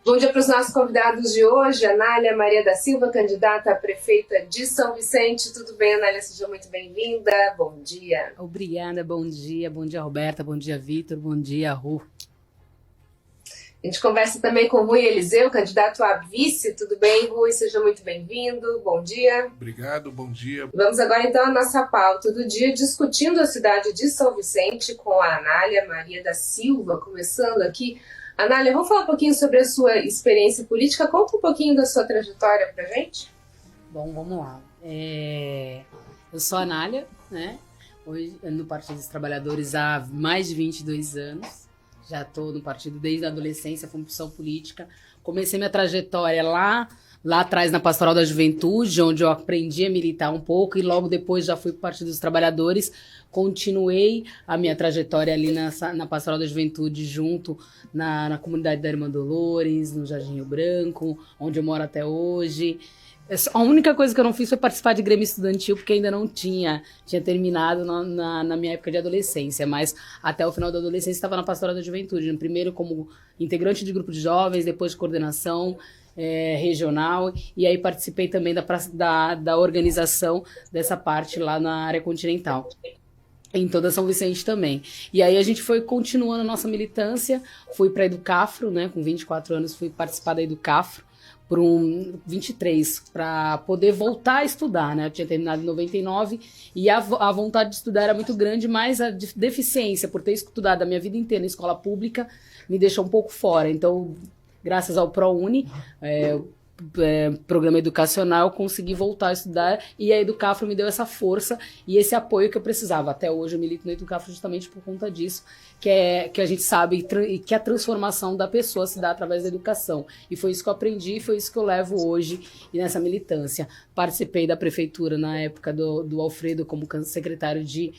Bom dia para os nossos convidados de hoje, Anália Maria da Silva, candidata a prefeita de São Vicente. Tudo bem, Anália? Seja muito bem-vinda. Bom dia. Obrigada, bom dia. Bom dia, Roberta. Bom dia, Vitor. Bom dia, Ru. A gente conversa também com o Rui Eliseu, candidato a vice. Tudo bem, Rui? Seja muito bem-vindo. Bom dia. Obrigado, bom dia. Vamos agora, então, à nossa pauta do dia, discutindo a cidade de São Vicente com a Anália Maria da Silva. Começando aqui. Anália, vamos falar um pouquinho sobre a sua experiência política? Conta um pouquinho da sua trajetória pra gente. Bom, vamos lá. Eu sou a Anália, né? Hoje no Partido dos Trabalhadores há mais de 22 anos. Já estou no partido desde a adolescência, função política. Comecei minha trajetória lá atrás na Pastoral da Juventude, onde eu aprendi a militar um pouco, e logo depois já fui para o Partido dos Trabalhadores. Continuei a minha trajetória ali na Pastoral da Juventude, junto na comunidade da Irmã Dolores, no Jardim Rio Branco, onde eu moro até hoje. A única coisa que eu não fiz foi participar de Grêmio Estudantil, porque ainda não tinha terminado na minha época de adolescência, mas até o final da adolescência estava na Pastoral da Juventude, primeiro como integrante de grupo de jovens, depois de coordenação regional, e aí participei também da organização dessa parte lá na área continental. Em toda São Vicente também. E aí a gente foi continuando a nossa militância, fui para a Educafro, né, com 24 anos fui participar da Educafro, por 23, para poder voltar a estudar, né? Eu tinha terminado em 99 e a vontade de estudar era muito grande, mas a deficiência por ter estudado a minha vida inteira em escola pública me deixou um pouco fora. Então, graças ao ProUni, programa educacional, eu consegui voltar a estudar, e a Educafro me deu essa força e esse apoio que eu precisava. Até hoje eu milito no Educafro justamente por conta disso, que a gente sabe que a transformação da pessoa se dá através da educação. E foi isso que eu aprendi, e foi isso que eu levo hoje e nessa militância. Participei da prefeitura na época do Alfredo como secretário de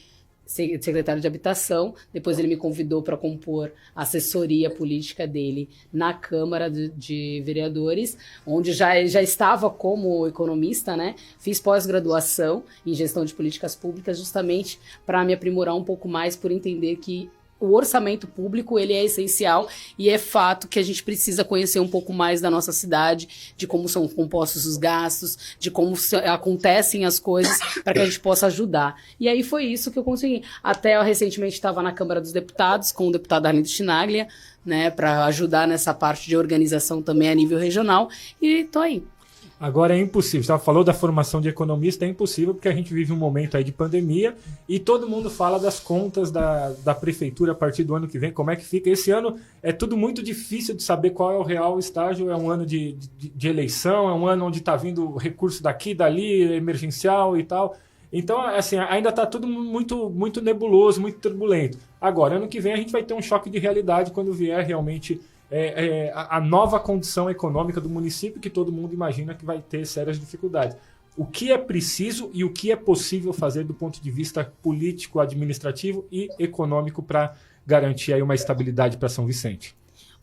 Habitação, depois ele me convidou para compor a assessoria política dele na Câmara de Vereadores, onde já estava como economista, né? Fiz pós-graduação em gestão de políticas públicas justamente para me aprimorar um pouco mais, por entender que o orçamento público, ele é essencial, e é fato que a gente precisa conhecer um pouco mais da nossa cidade, de como são compostos os gastos, de como acontecem as coisas, para que a gente possa ajudar. E aí foi isso que eu consegui. Até eu recentemente estava na Câmara dos Deputados com o deputado Arlindo Chinaglia, né, para ajudar nessa parte de organização também a nível regional, e tô aí. Agora é impossível, você falou da formação de economista, é impossível porque a gente vive um momento aí de pandemia e todo mundo fala das contas da prefeitura a partir do ano que vem, como é que fica. Esse ano é tudo muito difícil de saber qual é o real estágio, é um ano de eleição, é um ano onde está vindo recurso daqui, dali, emergencial e tal. Então, assim, ainda está tudo muito, muito nebuloso, muito turbulento. Agora, ano que vem a gente vai ter um choque de realidade quando vier realmente a nova condição econômica do município, que todo mundo imagina que vai ter sérias dificuldades. O que é preciso e o que é possível fazer do ponto de vista político, administrativo e econômico para garantir aí uma estabilidade para São Vicente?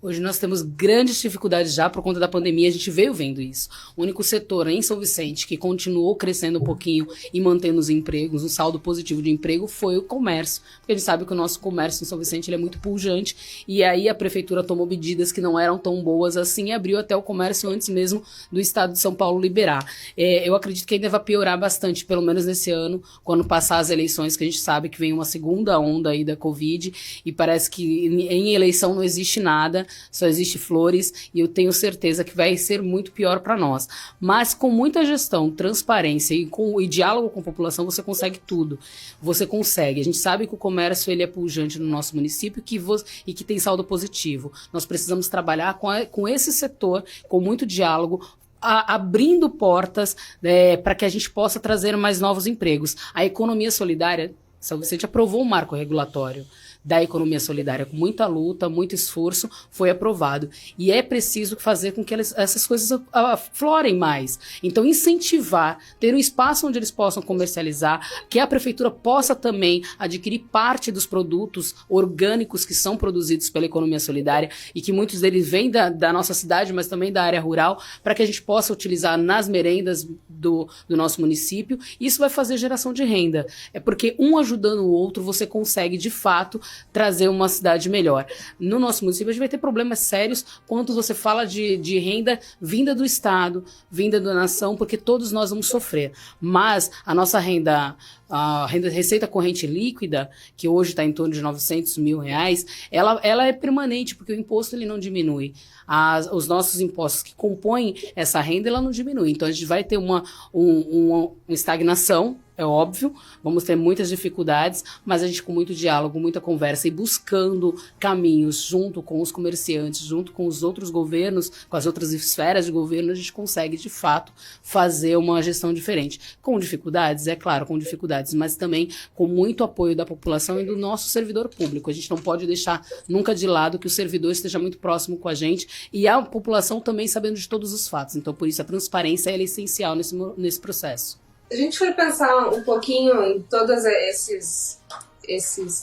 Hoje nós temos grandes dificuldades já por conta da pandemia, a gente veio vendo isso. O único setor em São Vicente que continuou crescendo um pouquinho e mantendo os empregos, um saldo positivo de emprego, foi o comércio. Porque a gente sabe que o nosso comércio em São Vicente ele é muito pujante, e aí a prefeitura tomou medidas que não eram tão boas assim e abriu até o comércio antes mesmo do estado de São Paulo liberar. Eu acredito que ainda vai piorar bastante, pelo menos nesse ano, quando passar as eleições, que a gente sabe que vem uma segunda onda aí da Covid, e parece que em eleição não existe nada, só existe flores, e eu tenho certeza que vai ser muito pior para nós. Mas com muita gestão, transparência e diálogo com a população, você consegue tudo. Você consegue. A gente sabe que o comércio ele é pujante no nosso município e que tem saldo positivo. Nós precisamos trabalhar com esse setor, com muito diálogo, abrindo portas para que a gente possa trazer mais novos empregos. A economia solidária, São Vicente aprovou um marco regulatório da economia solidária com muita luta, muito esforço, foi aprovado. E é preciso fazer com que essas coisas aflorem mais. Então, incentivar, ter um espaço onde eles possam comercializar, que a prefeitura possa também adquirir parte dos produtos orgânicos que são produzidos pela economia solidária e que muitos deles vêm da nossa cidade, mas também da área rural, para que a gente possa utilizar nas merendas do nosso município. Isso vai fazer geração de renda. É porque um ajuda ajudando o outro, você consegue, de fato, trazer uma cidade melhor. No nosso município, a gente vai ter problemas sérios quando você fala de renda vinda do Estado, vinda da nação, porque todos nós vamos sofrer. Mas a nossa receita corrente líquida, que hoje está em torno de R$900 mil, ela é permanente, porque o imposto ele não diminui. Os nossos impostos que compõem essa renda, ela não diminui. Então, a gente vai ter uma estagnação, é óbvio, vamos ter muitas dificuldades, mas a gente com muito diálogo, muita conversa e buscando caminhos junto com os comerciantes, junto com os outros governos, com as outras esferas de governo, a gente consegue, de fato, fazer uma gestão diferente. Com dificuldades, é claro, com dificuldades, mas também com muito apoio da população e do nosso servidor público. A gente não pode deixar nunca de lado que o servidor esteja muito próximo com a gente e a população também sabendo de todos os fatos. Então, por isso, a transparência é essencial nesse processo. Se a gente for pensar um pouquinho em todos esses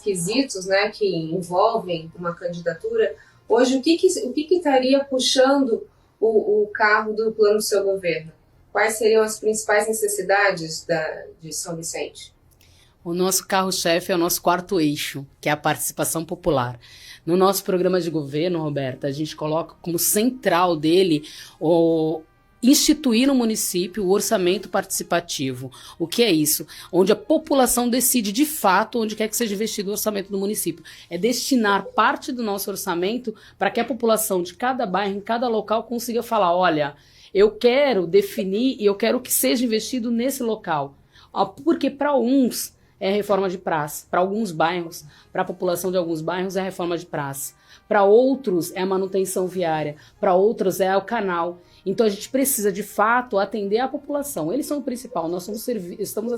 quesitos, né, que envolvem uma candidatura, hoje o que estaria puxando o carro do plano do seu governo? Quais seriam as principais necessidades de São Vicente? O nosso carro-chefe é o nosso quarto eixo, que é a participação popular. No nosso programa de governo, Roberta, a gente coloca como central dele instituir no município o orçamento participativo. O que é isso? Onde a população decide de fato onde quer que seja investido o orçamento do município. É destinar parte do nosso orçamento para que a população de cada bairro, em cada local, consiga falar, olha, eu quero definir e eu quero que seja investido nesse local. Porque para uns é reforma de praça, para alguns bairros, para a população de alguns bairros é reforma de praça. Para outros é a manutenção viária, para outros é o canal. Então a gente precisa de fato atender a população. Eles são o principal, nós estamos a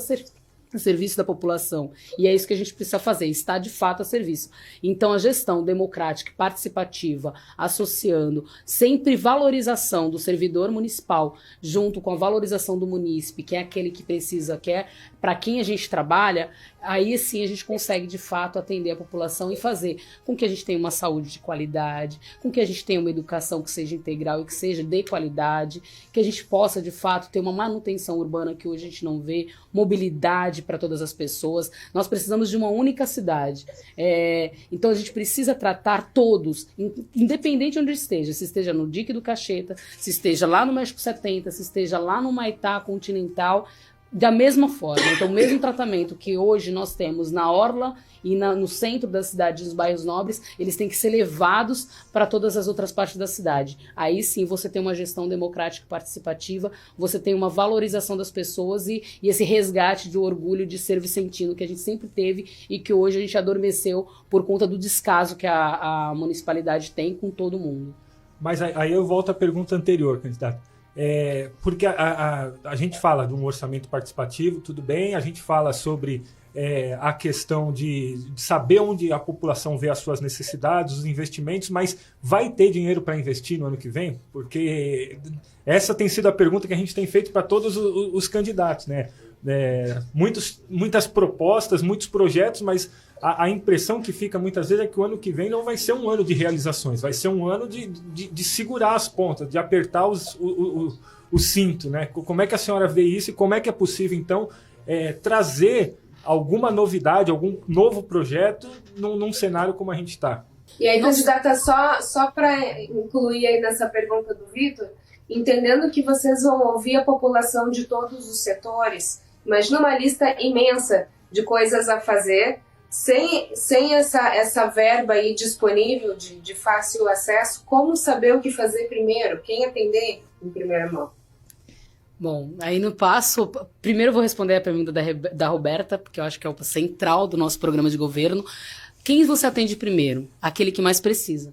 serviço da população. E é isso que a gente precisa fazer, estar de fato a serviço. Então a gestão democrática e participativa, associando sempre valorização do servidor municipal, junto com a valorização do munícipe, que é aquele que precisa, que é para quem a gente trabalha, aí sim a gente consegue de fato atender a população e fazer com que a gente tenha uma saúde de qualidade, com que a gente tenha uma educação que seja integral e que seja de qualidade, que a gente possa de fato ter uma manutenção urbana que hoje a gente não vê, mobilidade para todas as pessoas. Nós precisamos de uma única cidade. Então a gente precisa tratar todos, independente de onde esteja, se esteja no Dique do Cacheta, se esteja lá no México 70, se esteja lá no Maitá Continental, da mesma forma. Então, o mesmo tratamento que hoje nós temos na Orla e no centro da cidade, nos bairros nobres, eles têm que ser levados para todas as outras partes da cidade. Aí sim você tem uma gestão democrática e participativa, você tem uma valorização das pessoas e esse resgate de orgulho de ser vicentino que a gente sempre teve e que hoje a gente adormeceu por conta do descaso que a municipalidade tem com todo mundo. Mas aí eu volto à pergunta anterior, candidato. Porque a gente fala de um orçamento participativo, tudo bem, a gente fala sobre a questão de saber onde a população vê as suas necessidades, os investimentos, mas vai ter dinheiro para investir no ano que vem? Porque essa tem sido a pergunta que a gente tem feito para todos os candidatos, né? Muitas propostas, muitos projetos, mas a impressão que fica muitas vezes é que o ano que vem não vai ser um ano de realizações, vai ser um ano de segurar as pontas, de apertar o cinto, né? Como é que a senhora vê isso e como é que é possível, então, trazer alguma novidade, algum novo projeto num cenário como a gente está? E aí, candidata, só para incluir aí nessa pergunta do Vitor, entendendo que vocês vão ouvir a população de todos os setores, imagina uma lista imensa de coisas a fazer, sem essa verba aí disponível de fácil acesso, como saber o que fazer primeiro? Quem atender em primeira mão? Bom, aí no passo, primeiro eu vou responder a pergunta da Roberta, porque eu acho que é o central do nosso programa de governo. Quem você atende primeiro? Aquele que mais precisa.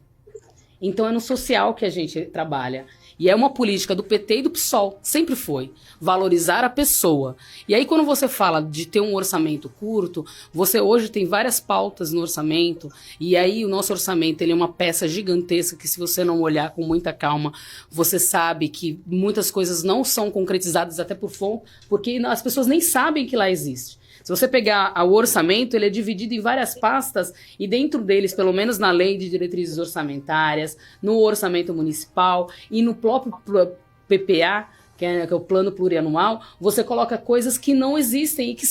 Então é no social que a gente trabalha. E é uma política do PT e do PSOL, sempre foi, valorizar a pessoa. E aí quando você fala de ter um orçamento curto, você hoje tem várias pautas no orçamento, e aí o nosso orçamento ele é uma peça gigantesca que se você não olhar com muita calma, você sabe que muitas coisas não são concretizadas até porque as pessoas nem sabem que lá existe. Se você pegar o orçamento, ele é dividido em várias pastas e dentro deles, pelo menos na lei de diretrizes orçamentárias, no orçamento municipal e no próprio PPA, que é o plano plurianual, você coloca coisas que não existem e que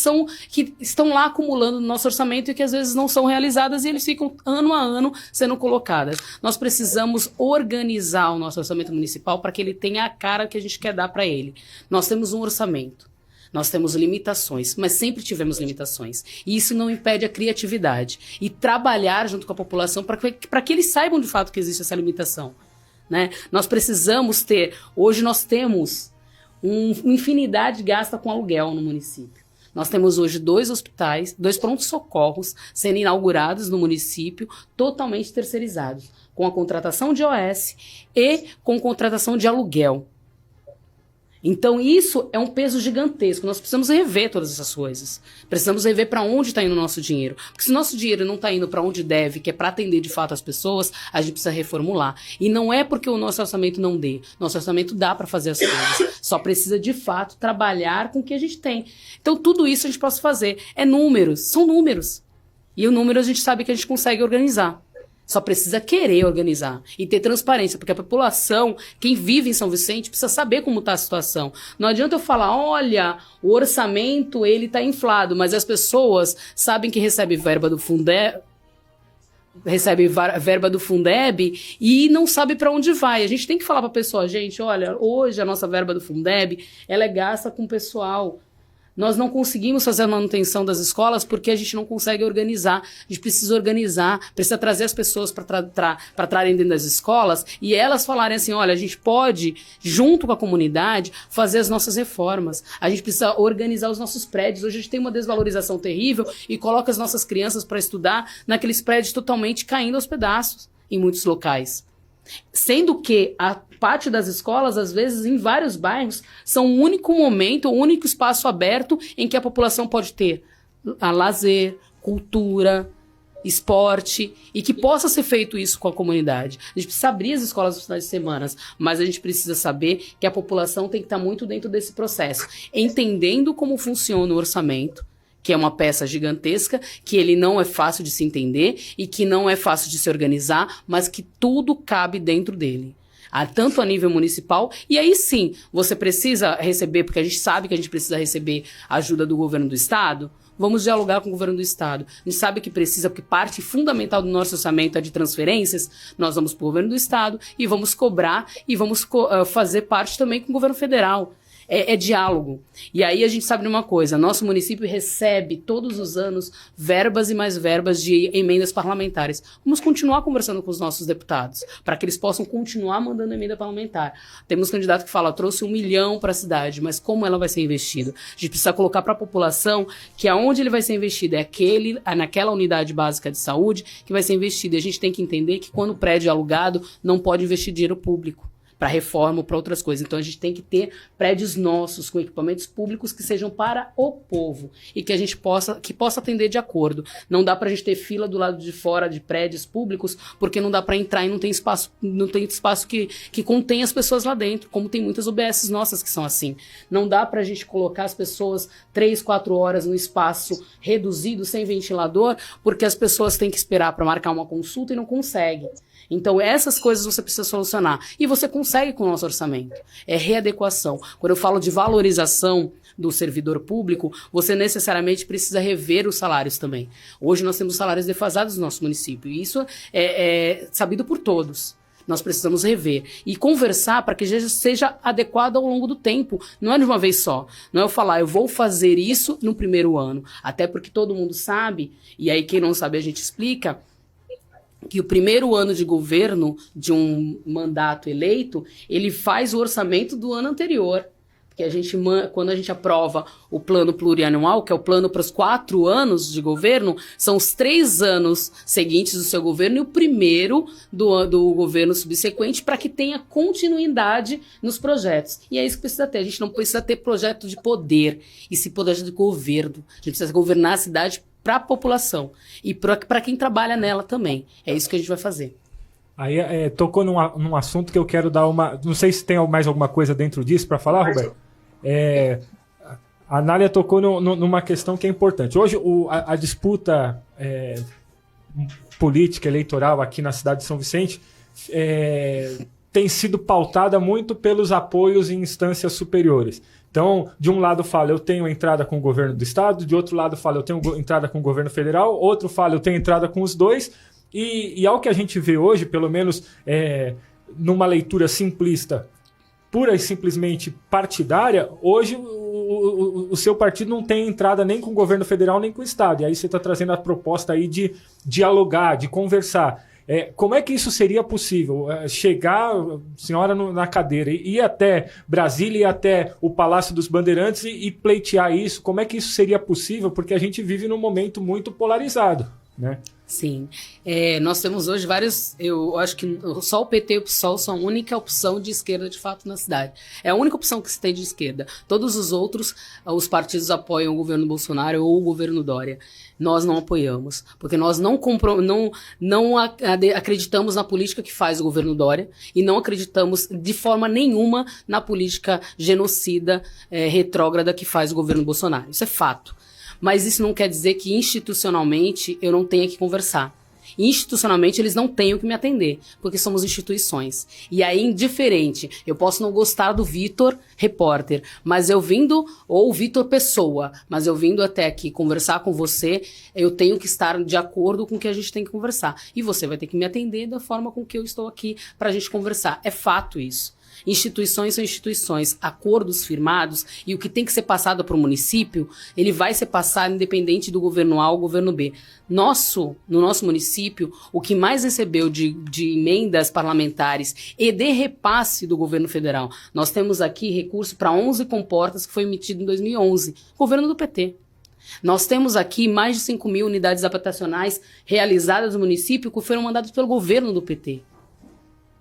estão lá acumulando no nosso orçamento e que às vezes não são realizadas e eles ficam ano a ano sendo colocadas. Nós precisamos organizar o nosso orçamento municipal para que ele tenha a cara que a gente quer dar para ele. Nós temos um orçamento. Nós temos limitações, mas sempre tivemos limitações. E isso não impede a criatividade. E trabalhar junto com a população para que eles saibam de fato que existe essa limitação. Né? Nós precisamos hoje nós temos uma infinidade gasta com aluguel no município. Nós temos hoje 2 hospitais, 2 prontos-socorros sendo inaugurados no município, totalmente terceirizados, com a contratação de OS e com contratação de aluguel. Então isso é um peso gigantesco, nós precisamos rever todas essas coisas, precisamos rever para onde está indo o nosso dinheiro, porque se o nosso dinheiro não está indo para onde deve, que é para atender de fato as pessoas, a gente precisa reformular, e não é porque o nosso orçamento não dê, nosso orçamento dá para fazer as coisas, só precisa de fato trabalhar com o que a gente tem. Então tudo isso a gente pode fazer, são números, e o número a gente sabe que a gente consegue organizar. Só precisa querer organizar e ter transparência, porque a população, quem vive em São Vicente, precisa saber como está a situação. Não adianta eu falar, olha, o orçamento ele está inflado, mas as pessoas sabem que recebe verba do Fundeb e não sabe para onde vai. A gente tem que falar para a pessoa, gente, olha, hoje a nossa verba do Fundeb, ela é gasta com o pessoal. Nós não conseguimos fazer a manutenção das escolas porque a gente não consegue organizar. A gente precisa organizar, precisa trazer as pessoas para trarem dentro das escolas e elas falarem assim, olha, a gente pode, junto com a comunidade, fazer as nossas reformas. A gente precisa organizar os nossos prédios. Hoje a gente tem uma desvalorização terrível e coloca as nossas crianças para estudar naqueles prédios totalmente caindo aos pedaços em muitos locais. Sendo que a pátio das escolas, às vezes, em vários bairros, são o único momento, o único espaço aberto em que a população pode ter lazer, cultura, esporte, e que possa ser feito isso com a comunidade. A gente precisa abrir as escolas nos finais de semana, mas a gente precisa saber que a população tem que estar muito dentro desse processo, entendendo como funciona o orçamento, que é uma peça gigantesca, que ele não é fácil de se entender e que não é fácil de se organizar, mas que tudo cabe dentro dele. Tanto a nível municipal, e aí sim, você precisa receber, porque a gente sabe que a gente precisa receber ajuda do governo do estado, vamos dialogar com o governo do estado. A gente sabe que precisa, porque parte fundamental do nosso orçamento é de transferências, nós vamos para o governo do estado e vamos cobrar e vamos fazer parte também com o governo federal. É diálogo. E aí a gente sabe de uma coisa, nosso município recebe todos os anos verbas e mais verbas de emendas parlamentares. Vamos continuar conversando com os nossos deputados, para que eles possam continuar mandando emenda parlamentar. Temos candidato que fala, trouxe 1 milhão para a cidade, mas como ela vai ser investida? A gente precisa colocar para a população que aonde ele vai ser investido é naquela unidade básica de saúde que vai ser investido. E a gente tem que entender que quando o prédio é alugado, não pode investir dinheiro público para reforma ou para outras coisas. Então a gente tem que ter prédios nossos com equipamentos públicos que sejam para o povo e que a gente possa atender de acordo. Não dá para a gente ter fila do lado de fora de prédios públicos porque não dá para entrar e não tem espaço que contém as pessoas lá dentro, como tem muitas UBSs nossas que são assim. Não dá para a gente colocar as pessoas 3, 4 horas no espaço reduzido, sem ventilador, porque as pessoas têm que esperar para marcar uma consulta e não conseguem. Então, essas coisas você precisa solucionar. E você consegue com o nosso orçamento. É readequação. Quando eu falo de valorização do servidor público, você necessariamente precisa rever os salários também. Hoje nós temos salários defasados no nosso município. E isso é sabido por todos. Nós precisamos rever e conversar para que seja adequado ao longo do tempo. Não é de uma vez só. Não é eu falar, eu vou fazer isso no primeiro ano. Até porque todo mundo sabe, e aí quem não sabe a gente explica, que o primeiro ano de governo de um mandato eleito, ele faz o orçamento do ano anterior. Porque quando a gente aprova o plano plurianual, que é o plano para os 4 anos de governo, são os 3 anos seguintes do seu governo e o primeiro do governo subsequente para que tenha continuidade nos projetos. E é isso que precisa ter. A gente não precisa ter projeto de poder, e sim projeto de governo. A gente precisa governar a cidade para a população e para quem trabalha nela também. É isso que a gente vai fazer. Aí tocou num assunto que eu quero dar uma... Não sei se tem mais alguma coisa dentro disso para falar, Roberto. A Anália tocou numa questão que é importante. Hoje a disputa política eleitoral aqui na cidade de São Vicente tem sido pautada muito pelos apoios em instâncias superiores. Então, de um lado fala, eu tenho entrada com o governo do estado, de outro lado fala, eu tenho entrada com o governo federal, outro fala, eu tenho entrada com os dois, e ao que a gente vê hoje, pelo menos numa leitura simplista, pura e simplesmente partidária, hoje o seu partido não tem entrada nem com o governo federal nem com o estado, e aí você está trazendo a proposta aí de dialogar, de conversar. Como é que isso seria possível? Chegar, senhora, na cadeira, ir até Brasília, ir até o Palácio dos Bandeirantes e pleitear isso? Como é que isso seria possível? Porque a gente vive num momento muito polarizado, né? Sim. Nós temos hoje vários... Eu acho que só o PT e o PSOL são a única opção de esquerda, de fato, na cidade. É a única opção que se tem de esquerda. Todos os outros, os partidos apoiam o governo Bolsonaro ou o governo Dória. Nós não apoiamos, porque nós não acreditamos na política que faz o governo Dória e não acreditamos de forma nenhuma na política genocida, retrógrada que faz o governo Bolsonaro. Isso é fato. Mas isso não quer dizer que institucionalmente eu não tenha que conversar. Institucionalmente eles não tenham que me atender, porque somos instituições. E aí, indiferente, eu posso não gostar do Vitor, repórter, mas eu vindo, ou o Vitor pessoa, mas eu vindo até aqui conversar com você, eu tenho que estar de acordo com o que a gente tem que conversar. E você vai ter que me atender da forma com que eu estou aqui pra gente conversar. É fato isso. Instituições são instituições, acordos firmados, e o que tem que ser passado para o município, ele vai ser passado independente do governo A ou governo B. No nosso município, o que mais recebeu de emendas parlamentares e de repasse do governo federal, nós temos aqui recurso para 11 comportas que foi emitido em 2011, governo do PT. Nós temos aqui mais de 5 mil unidades habitacionais realizadas no município que foram mandadas pelo governo do PT.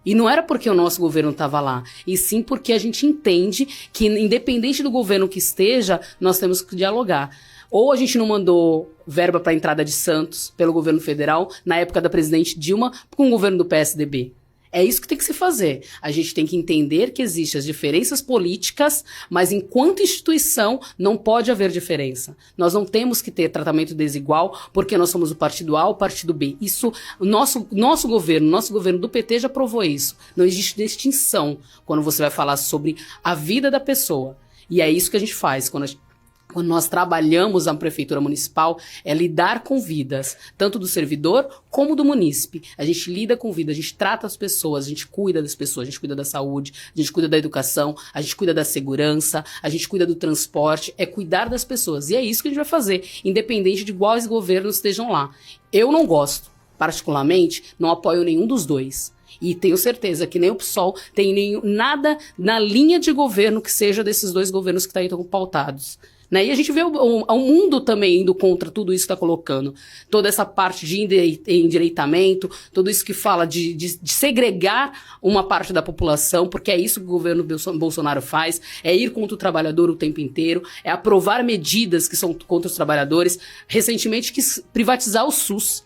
E não era porque o nosso governo estava lá, e sim porque a gente entende que, independente do governo que esteja, nós temos que dialogar. Ou a gente não mandou verba para a entrada de Santos pelo governo federal, na época da presidente Dilma, com o governo do PSDB. É isso que tem que se fazer. A gente tem que entender que existem as diferenças políticas, mas enquanto instituição não pode haver diferença. Nós não temos que ter tratamento desigual porque nós somos o partido A ou o partido B. Isso, o nosso governo do PT já provou isso. Não existe distinção quando você vai falar sobre a vida da pessoa. E é isso que a gente faz quando nós trabalhamos na prefeitura municipal, é lidar com vidas, tanto do servidor como do munícipe. A gente lida com vida, a gente trata as pessoas, a gente cuida das pessoas, a gente cuida da saúde, a gente cuida da educação, a gente cuida da segurança, a gente cuida do transporte, é cuidar das pessoas. E é isso que a gente vai fazer, independente de quais governos estejam lá. Eu não gosto, particularmente, não apoio nenhum dos dois. E tenho certeza que nem o PSOL tem nada na linha de governo que seja desses dois governos que estão pautados. Né? E a gente vê o mundo também indo contra tudo isso que está colocando. Toda essa parte de endireitamento, tudo isso que fala de segregar uma parte da população, porque é isso que o governo Bolsonaro faz, é ir contra o trabalhador o tempo inteiro, é aprovar medidas que são contra os trabalhadores. Recentemente quis privatizar o SUS,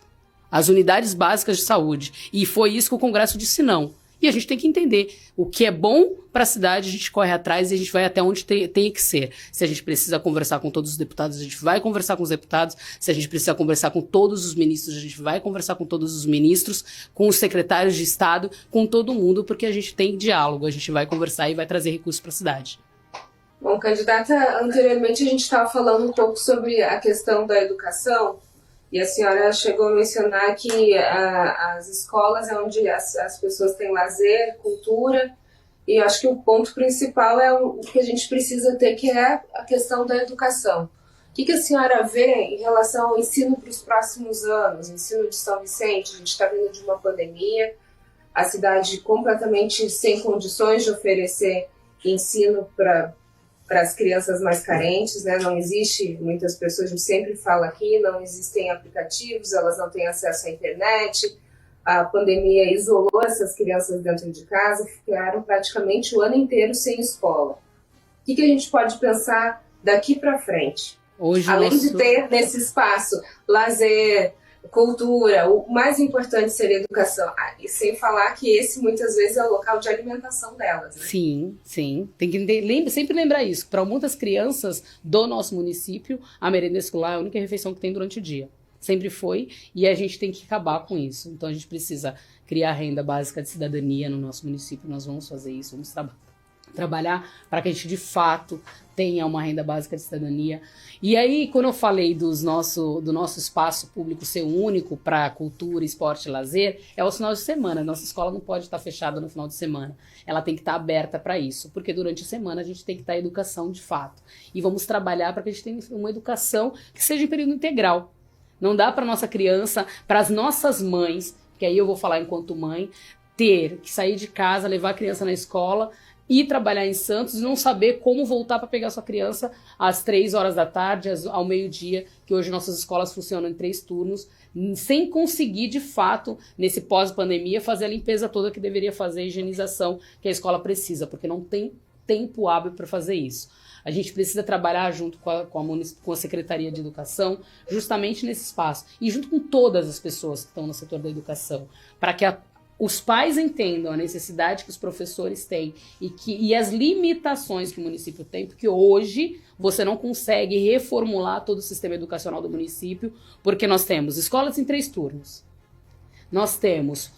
as unidades básicas de saúde. E foi isso que o Congresso disse não. E a gente tem que entender o que é bom para a cidade, a gente corre atrás e a gente vai até onde tem que ser. Se a gente precisa conversar com todos os deputados, a gente vai conversar com os deputados. Se a gente precisa conversar com todos os ministros, a gente vai conversar com todos os ministros, com os secretários de Estado, com todo mundo, porque a gente tem diálogo, a gente vai conversar e vai trazer recursos para a cidade. Bom, candidata, anteriormente a gente estava falando um pouco sobre a questão da educação. E a senhora chegou a mencionar que as escolas é onde as pessoas têm lazer, cultura, e eu acho que o ponto principal é o que a gente precisa ter, que é a questão da educação. O que a senhora vê em relação ao ensino para os próximos anos, ensino de São Vicente? A gente está vindo de uma pandemia, a cidade completamente sem condições de oferecer ensino para as crianças mais carentes, né? Não existe, muitas pessoas, a gente sempre fala aqui, não existem aplicativos, elas não têm acesso à internet, a pandemia isolou essas crianças dentro de casa, ficaram praticamente o ano inteiro sem escola. O que a gente pode pensar daqui para frente? Hoje, além de ter nesse espaço lazer, cultura, o mais importante seria a educação. E sem falar que esse muitas vezes é o local de alimentação delas. Né? Sim, sim. Tem que sempre lembrar isso. Para muitas crianças do nosso município, a merenda escolar é a única refeição que tem durante o dia. sempre foi, e a gente tem que acabar com isso. Então a gente precisa criar renda básica de cidadania no nosso município, nós vamos fazer isso, vamos trabalhar para que a gente de fato tenha uma renda básica de cidadania. E aí, quando eu falei do nosso espaço público ser único para cultura, esporte e lazer, é os finais de semana. Nossa escola não pode estar fechada no final de semana. Ela tem que estar aberta para isso, porque durante a semana a gente tem que estar em educação de fato. E vamos trabalhar para que a gente tenha uma educação que seja em período integral. Não dá para nossa criança, para as nossas mães, que aí eu vou falar enquanto mãe, ter que sair de casa, levar a criança na escola, ir trabalhar em Santos e não saber como voltar para pegar sua criança às 3 horas da tarde, ao meio-dia, que hoje nossas escolas funcionam em 3 turnos, sem conseguir, de fato, nesse pós-pandemia, fazer a limpeza toda que deveria fazer, a higienização que a escola precisa, porque não tem tempo hábil para fazer isso. A gente precisa trabalhar junto com a Secretaria de Educação, justamente nesse espaço, e junto com todas as pessoas que estão no setor da educação, para que os pais entendam a necessidade que os professores têm e as limitações que o município tem, porque hoje você não consegue reformular todo o sistema educacional do município, porque nós temos escolas em 3 turnos. Nós temos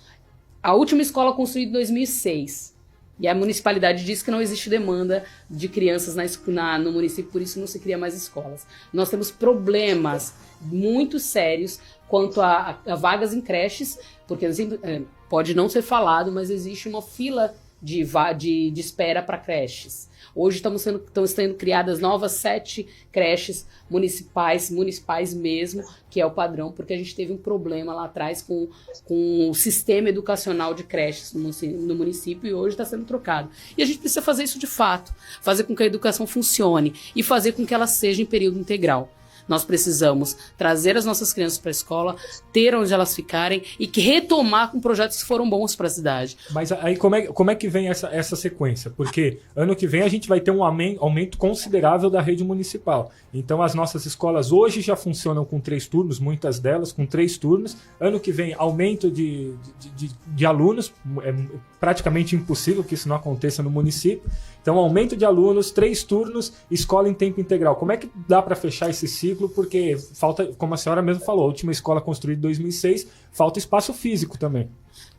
a última escola construída em 2006, e a municipalidade diz que não existe demanda de crianças no município, por isso não se cria mais escolas. Nós temos problemas muito sérios quanto a vagas em creches, porque pode não ser falado, mas existe uma fila de espera para creches. Hoje estão sendo criadas novas 7 creches municipais mesmo, que é o padrão, porque a gente teve um problema lá atrás com o sistema educacional de creches no município, e hoje está sendo trocado. E a gente precisa fazer isso de fato, fazer com que a educação funcione e fazer com que ela seja em período integral. Nós precisamos trazer as nossas crianças para a escola, ter onde elas ficarem e retomar com projetos que foram bons para a cidade. Mas aí como é que vem essa sequência? Porque ano que vem a gente vai ter um aumento considerável da rede municipal. Então as nossas escolas hoje já funcionam com 3 turnos, muitas delas com 3 turnos. Ano que vem aumento de alunos, é praticamente impossível que isso não aconteça no município. Então aumento de alunos, 3 turnos, escola em tempo integral. Como é que dá para fechar esse ciclo? Porque falta, como a senhora mesmo falou, a última escola construída em 2006, falta espaço físico também.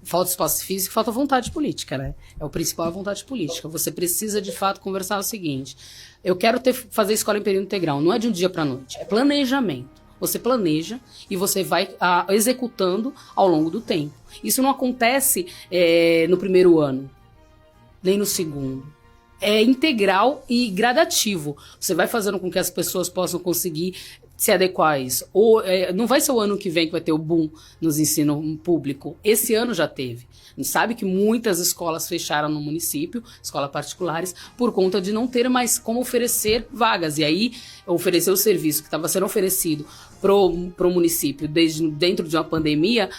Falta espaço físico, falta vontade política, né? É o principal, a vontade política. Você precisa, de fato, conversar o seguinte: eu quero fazer escola em período integral, não é de um dia para a noite, é planejamento. Você planeja e você vai executando ao longo do tempo. Isso não acontece no primeiro ano, nem no segundo. É integral e gradativo. Você vai fazendo com que as pessoas possam conseguir se adequar a isso. Não vai ser o ano que vem que vai ter o boom nos ensino público. Esse ano já teve. A gente sabe que muitas escolas fecharam no município, escolas particulares, por conta de não ter mais como oferecer vagas. E aí, oferecer o serviço que estava sendo oferecido pro município dentro de uma pandemia,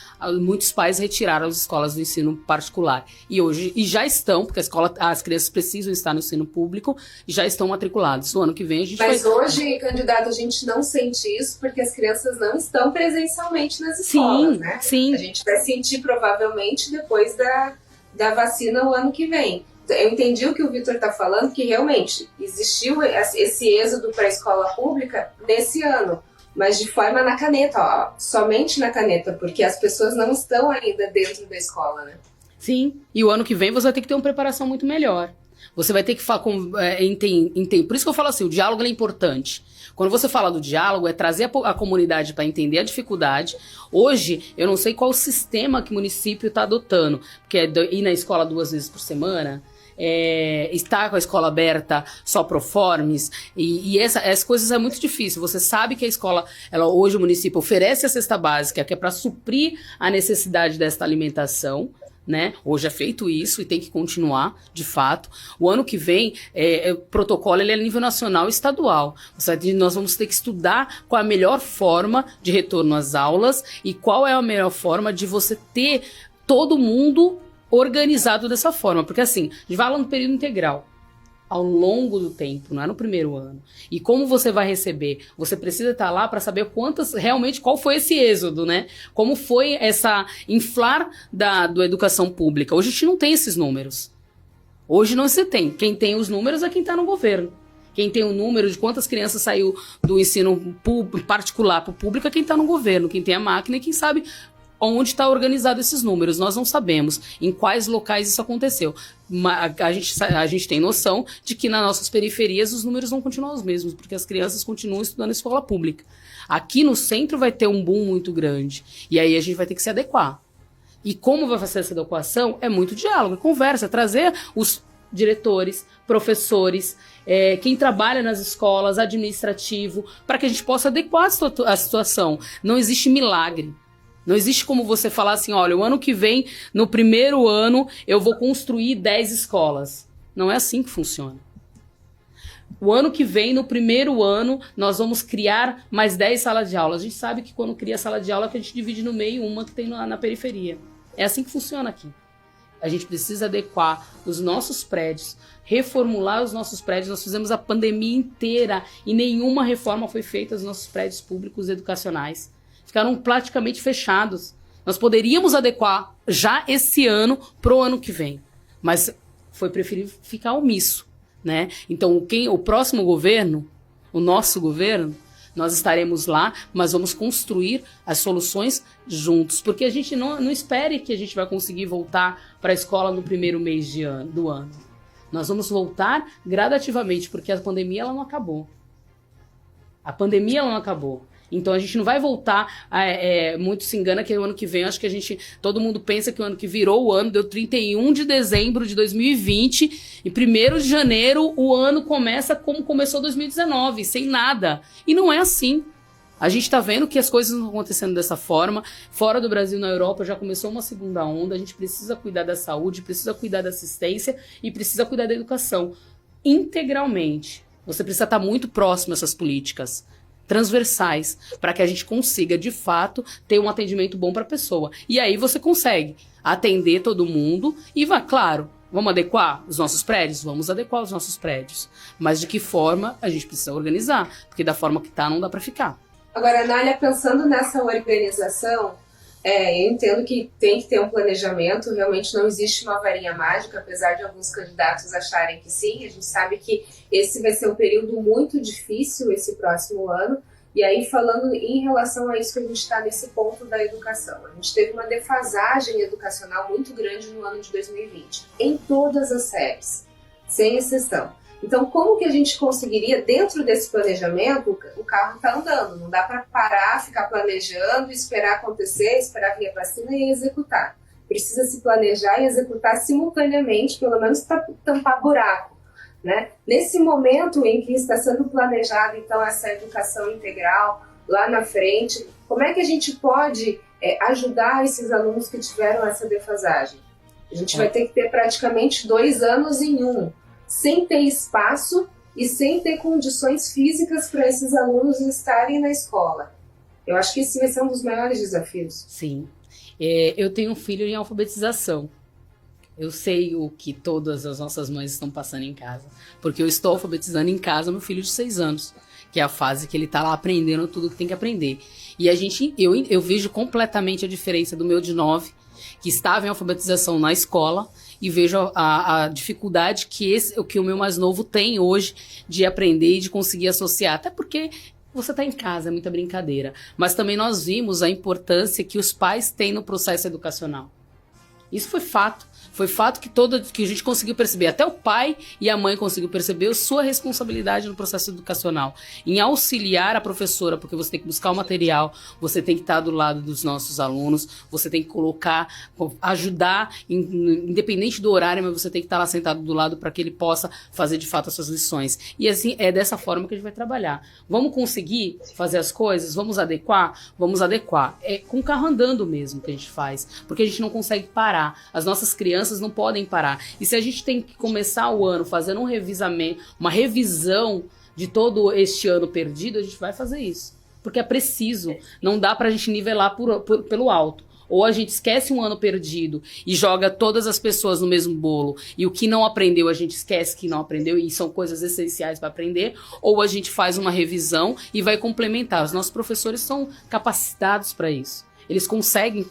muitos pais retiraram as escolas do ensino particular. E já estão, porque as crianças precisam estar no ensino público, e já estão matriculados. O ano que vem a gente Mas hoje, candidato, a gente não sente isso porque as crianças não estão presencialmente nas escolas, né? Sim. A gente vai sentir provavelmente depois da vacina o ano que vem. Eu entendi o que o Vitor está falando, que realmente existiu esse êxodo para a escola pública nesse ano, mas de forma na caneta, somente na caneta, porque as pessoas não estão ainda dentro da escola, né? Sim, e o ano que vem você vai ter que ter uma preparação muito melhor. Você vai ter que entender. Por isso que eu falo assim, o diálogo é importante. Quando você fala do diálogo, é trazer a comunidade para entender a dificuldade. Hoje, eu não sei qual sistema que o município está adotando, porque é ir na escola 2 vezes por semana, estar com a escola aberta só proformes, e essas coisas é muito difícil. Você sabe que a escola, hoje o município oferece a cesta básica, que é para suprir a necessidade desta alimentação, né? Hoje é feito isso e tem que continuar, de fato. O ano que vem, o protocolo ele é a nível nacional e estadual. Nós vamos ter que estudar qual é a melhor forma de retorno às aulas e qual é a melhor forma de você ter todo mundo organizado dessa forma. Porque assim, a gente vai lá no período integral, ao longo do tempo, não é no primeiro ano. E como você vai receber? Você precisa estar lá para saber qual foi esse êxodo, né? Como foi essa inflar da educação pública. Hoje a gente não tem esses números. Hoje não se tem. Quem tem os números é quem está no governo. Quem tem o número de quantas crianças saiu do ensino particular para o público é quem está no governo, quem tem a máquina e quem sabe onde está organizado esses números. Nós não sabemos em quais locais isso aconteceu. A gente tem noção de que nas nossas periferias os números vão continuar os mesmos, porque as crianças continuam estudando em escola pública. Aqui no centro vai ter um boom muito grande. E aí a gente vai ter que se adequar. E como vai fazer essa adequação? É muito diálogo, é conversa, é trazer os diretores, professores, quem trabalha nas escolas, administrativo, para que a gente possa adequar a situação. Não existe milagre. Não existe como você falar assim, olha, o ano que vem, no primeiro ano, eu vou construir 10 escolas. Não é assim que funciona. O ano que vem, no primeiro ano, nós vamos criar mais 10 salas de aula. A gente sabe que quando cria sala de aula, que a gente divide no meio uma que tem na periferia. É assim que funciona aqui. A gente precisa adequar os nossos prédios, reformular os nossos prédios. Nós fizemos a pandemia inteira e nenhuma reforma foi feita nos nossos prédios públicos educacionais. Ficaram praticamente fechados. Nós poderíamos adequar já esse ano para o ano que vem, mas foi preferível ficar omisso, né? Então, o próximo governo, o nosso governo, nós estaremos lá, mas vamos construir as soluções juntos, porque a gente não espere que a gente vai conseguir voltar para a escola no primeiro mês do ano. Nós vamos voltar gradativamente, porque a pandemia ela não acabou. A pandemia ela não acabou. Então a gente não vai voltar, muito se engana que o ano que vem, acho que todo mundo pensa que o ano que virou o ano, deu 31 de dezembro de 2020, e 1º de janeiro o ano começa como começou 2019, sem nada. E não é assim. A gente está vendo que as coisas não estão acontecendo dessa forma. Fora do Brasil, na Europa, já começou uma segunda onda. A gente precisa cuidar da saúde, precisa cuidar da assistência e precisa cuidar da educação integralmente. Você precisa estar muito próximo a essas políticas transversais, para que a gente consiga, de fato, ter um atendimento bom para a pessoa. E aí você consegue atender todo mundo e claro, vamos adequar os nossos prédios? Vamos adequar os nossos prédios. Mas de que forma a gente precisa organizar? Porque da forma que está, não dá para ficar. Agora, Anália, pensando nessa organização, eu entendo que tem que ter um planejamento, realmente não existe uma varinha mágica, apesar de alguns candidatos acharem que sim. A gente sabe que esse vai ser um período muito difícil, esse próximo ano. E aí, falando em relação a isso que a gente está nesse ponto da educação, a gente teve uma defasagem educacional muito grande no ano de 2020, em todas as séries, sem exceção. Então, como que a gente conseguiria, dentro desse planejamento, o carro está andando, não dá para parar, ficar planejando, esperar acontecer, esperar vir a vacina e executar. Precisa se planejar e executar simultaneamente, pelo menos para tampar buraco, né? Nesse momento em que está sendo planejada, então, essa educação integral lá na frente, como é que a gente pode ajudar esses alunos que tiveram essa defasagem? A gente vai ter que ter praticamente 2 anos em um, sem ter espaço e sem ter condições físicas para esses alunos estarem na escola. Eu acho que esse vai ser um dos maiores desafios. Sim. Eu tenho um filho em alfabetização. Eu sei o que todas as nossas mães estão passando em casa, porque eu estou alfabetizando em casa meu filho de 6 anos, que é a fase que ele está lá aprendendo tudo que tem que aprender. E eu vejo completamente a diferença do meu de 9, que estava em alfabetização na escola, e vejo a dificuldade que o meu mais novo tem hoje de aprender e de conseguir associar. Até porque você está em casa, é muita brincadeira. Mas também nós vimos a importância que os pais têm no processo educacional. Isso foi fato. Foi fato que a gente conseguiu perceber, até o pai e a mãe conseguiu perceber a sua responsabilidade no processo educacional, em auxiliar a professora, porque você tem que buscar o material, você tem que estar do lado dos nossos alunos, você tem que ajudar, independente do horário, mas você tem que estar lá sentado do lado para que ele possa fazer de fato as suas lições. E assim, é dessa forma que a gente vai trabalhar. Vamos conseguir fazer as coisas? Vamos adequar? Vamos adequar. É com o carro andando mesmo que a gente faz, porque a gente não consegue parar. As nossas crianças não podem parar. E se a gente tem que começar o ano fazendo uma revisão de todo este ano perdido, a gente vai fazer isso. Porque é preciso. Não dá pra gente nivelar pelo alto. Ou a gente esquece um ano perdido e joga todas as pessoas no mesmo bolo, e o que não aprendeu a gente esquece que não aprendeu, e são coisas essenciais para aprender, ou a gente faz uma revisão e vai complementar. Os nossos professores são capacitados para isso. eles conseguem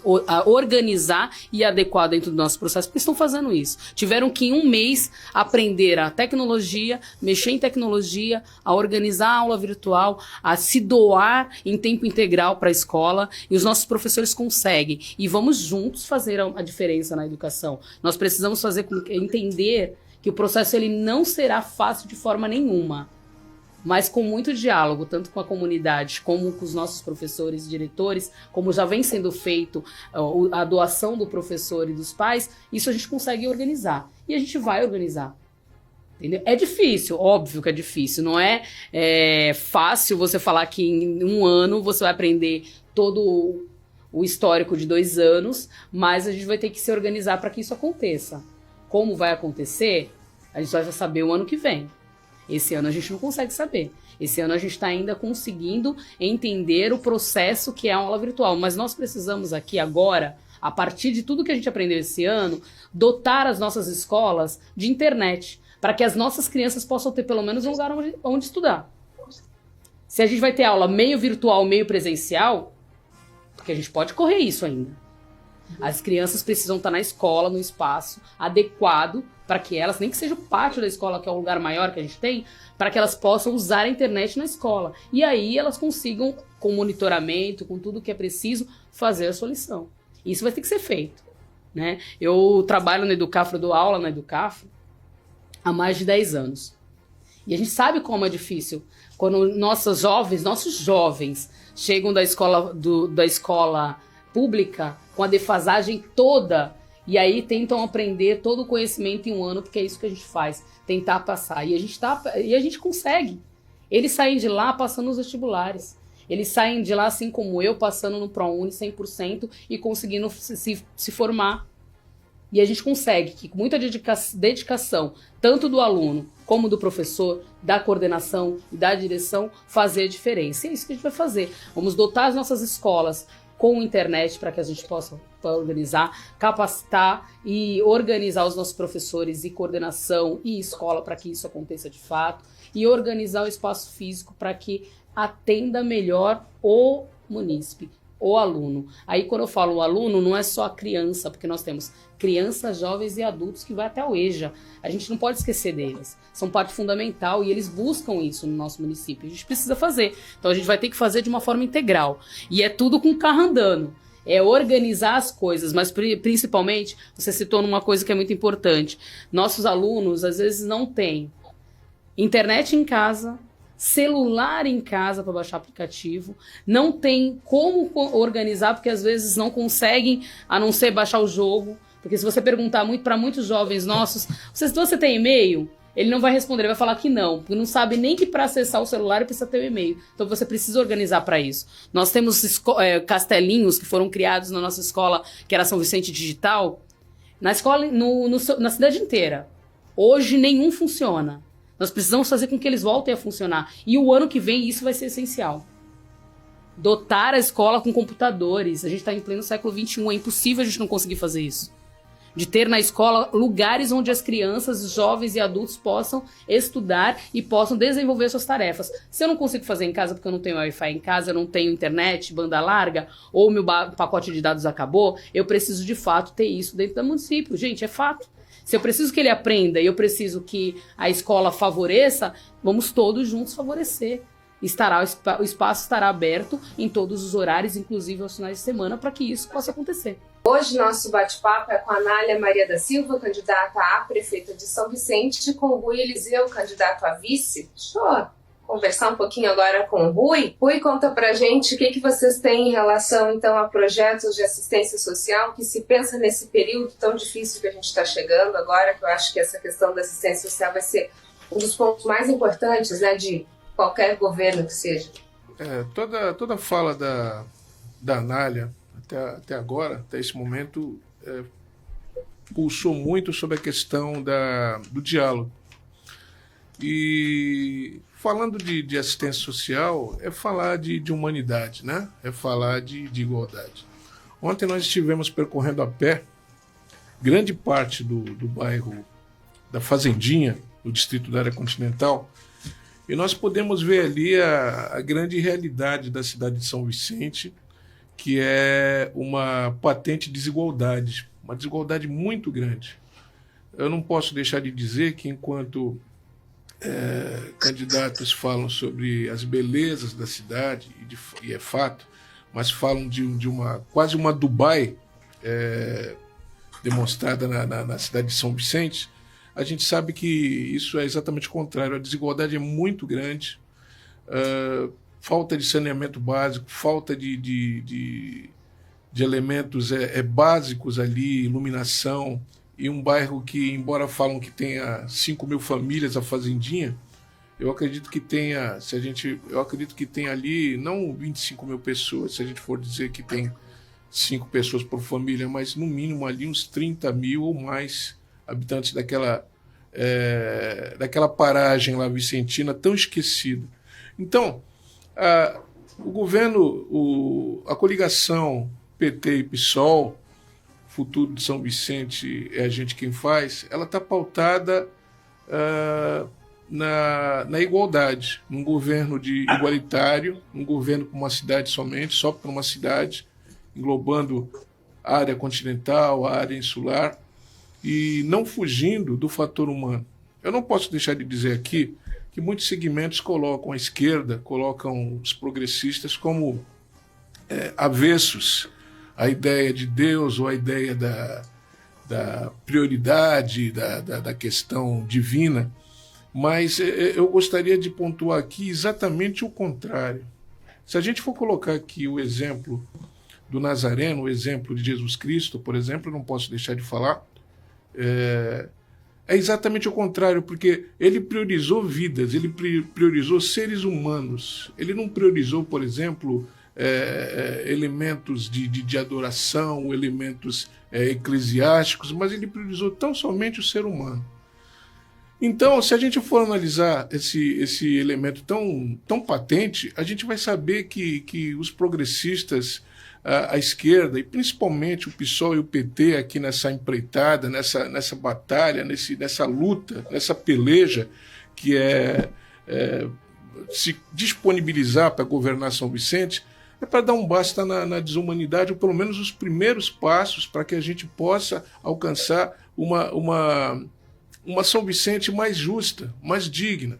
organizar e adequar dentro do nosso processo, porque estão fazendo isso. Tiveram que, em um mês, aprender a tecnologia, mexer em tecnologia, a organizar a aula virtual, a se doar em tempo integral para a escola, e os nossos professores conseguem. E vamos juntos fazer a diferença na educação. Nós precisamos entender que o processo ele não será fácil de forma nenhuma, mas com muito diálogo, tanto com a comunidade, como com os nossos professores e diretores, como já vem sendo feito a doação do professor e dos pais, isso a gente consegue organizar. E a gente vai organizar. Entendeu? É difícil, óbvio que é difícil. Não é fácil você falar que em um ano você vai aprender todo o histórico de 2 anos, mas a gente vai ter que se organizar para que isso aconteça. Como vai acontecer, a gente vai saber o ano que vem. Esse ano a gente não consegue saber. Esse ano a gente está ainda conseguindo entender o processo que é a aula virtual. Mas nós precisamos aqui agora, a partir de tudo que a gente aprendeu esse ano, dotar as nossas escolas de internet, para que as nossas crianças possam ter pelo menos um lugar onde estudar. Se a gente vai ter aula meio virtual, meio presencial, porque a gente pode correr isso ainda. As crianças precisam estar na escola, no espaço adequado, para que elas, nem que seja o pátio da escola, que é o lugar maior que a gente tem, para que elas possam usar a internet na escola. E aí elas consigam, com monitoramento, com tudo que é preciso, fazer a sua lição. Isso vai ter que ser feito, né? Eu trabalho na Educafro, dou aula na Educafro há mais de 10 anos. E a gente sabe como é difícil. Quando nossos jovens chegam da escola pública com a defasagem toda, e aí tentam aprender todo o conhecimento em um ano, porque é isso que a gente faz, tentar passar. E a gente consegue. Eles saem de lá passando os vestibulares. Eles saem de lá, assim como eu, passando no ProUni 100% e conseguindo se formar. E a gente consegue, que com muita dedicação, tanto do aluno como do professor, da coordenação e da direção, fazer a diferença. E é isso que a gente vai fazer. Vamos dotar as nossas escolas com internet para que a gente possa organizar, capacitar e organizar os nossos professores e coordenação e escola para que isso aconteça de fato, e organizar o espaço físico para que atenda melhor o munícipe, o aluno. Aí quando eu falo o aluno, não é só a criança, porque nós temos crianças, jovens e adultos que vai até o EJA. A gente não pode esquecer deles. São parte fundamental e eles buscam isso no nosso município. A gente precisa fazer. Então a gente vai ter que fazer de uma forma integral. E é tudo com o carro andando. É organizar as coisas, mas principalmente, você citou numa coisa que é muito importante. Nossos alunos, às vezes, não têm internet em casa, celular em casa para baixar aplicativo, não tem como organizar, porque às vezes não conseguem, a não ser baixar o jogo. Porque se você perguntar para muitos jovens nossos, você tem e-mail? Ele não vai responder, ele vai falar que não, porque não sabe nem que para acessar o celular precisa ter o e-mail. Então você precisa organizar para isso. Nós temos castelinhos que foram criados na nossa escola, que era São Vicente Digital, na escola, na cidade inteira. Hoje nenhum funciona. Nós precisamos fazer com que eles voltem a funcionar. E o ano que vem isso vai ser essencial. Dotar a escola com computadores. A gente está em pleno século XXI, é impossível a gente não conseguir fazer isso. De ter na escola lugares onde as crianças, jovens e adultos possam estudar e possam desenvolver suas tarefas. Se eu não consigo fazer em casa porque eu não tenho Wi-Fi em casa, eu não tenho internet, banda larga, ou meu pacote de dados acabou, eu preciso de fato ter isso dentro do município. Gente, é fato. Se eu preciso que ele aprenda e eu preciso que a escola favoreça, vamos todos juntos favorecer. O espaço estará aberto em todos os horários, inclusive aos finais de semana, para que isso possa acontecer. Hoje nosso bate-papo é com a Anália Maria da Silva, candidata a prefeita de São Vicente, com o Rui Eliseu, candidato a vice. Deixa eu conversar um pouquinho agora com o Rui. Rui, conta pra gente o que vocês têm em relação então a projetos de assistência social, que se pensa nesse período tão difícil que a gente está chegando agora, que eu acho que essa questão da assistência social vai ser um dos pontos mais importantes, né, de qualquer governo que seja. Toda fala da Anália até agora, até esse momento, pulsou muito sobre a questão do diálogo. E falando de assistência social, é falar de humanidade, né? É falar de igualdade. Ontem nós estivemos percorrendo a pé grande parte do bairro da Fazendinha, no distrito da área continental, e nós podemos ver ali a grande realidade da cidade de São Vicente, que é uma patente desigualdade, uma desigualdade muito grande. Eu não posso deixar de dizer que enquanto candidatos falam sobre as belezas da cidade, e é fato, mas falam de quase uma Dubai demonstrada na cidade de São Vicente, a gente sabe que isso é exatamente o contrário. A desigualdade é muito grande, falta de saneamento básico, falta de elementos básicos ali, iluminação, e um bairro que, embora falam que tenha 5 mil famílias, a Fazendinha, eu acredito que tenha, ali não 25 mil pessoas, se a gente for dizer que tem 5 pessoas por família, mas no mínimo ali uns 30 mil ou mais habitantes daquela paragem lá vicentina tão esquecida. Então, o governo, a coligação PT e PSOL, futuro de São Vicente é a gente quem faz, ela está pautada na igualdade, num governo igualitário, um governo para uma cidade somente, só para uma cidade, englobando a área continental, a área insular, e não fugindo do fator humano. Eu não posso deixar de dizer aqui que muitos segmentos colocam a esquerda, colocam os progressistas como avessos à ideia de Deus ou à ideia da prioridade, da questão divina, mas eu gostaria de pontuar aqui exatamente o contrário. Se a gente for colocar aqui o exemplo do Nazareno, o exemplo de Jesus Cristo, por exemplo, eu não posso deixar de falar, é exatamente o contrário, porque ele priorizou vidas, ele priorizou seres humanos, ele não priorizou, por exemplo, elementos de adoração, elementos eclesiásticos, mas ele priorizou tão somente o ser humano. Então, se a gente for analisar esse elemento tão patente, a gente vai saber que os progressistas, a esquerda, e principalmente o PSOL e o PT aqui nessa empreitada, nessa batalha, nessa luta, nessa peleja, que se disponibilizar para governar São Vicente, é para dar um basta na desumanidade, ou pelo menos os primeiros passos para que a gente possa alcançar uma São Vicente mais justa, mais digna.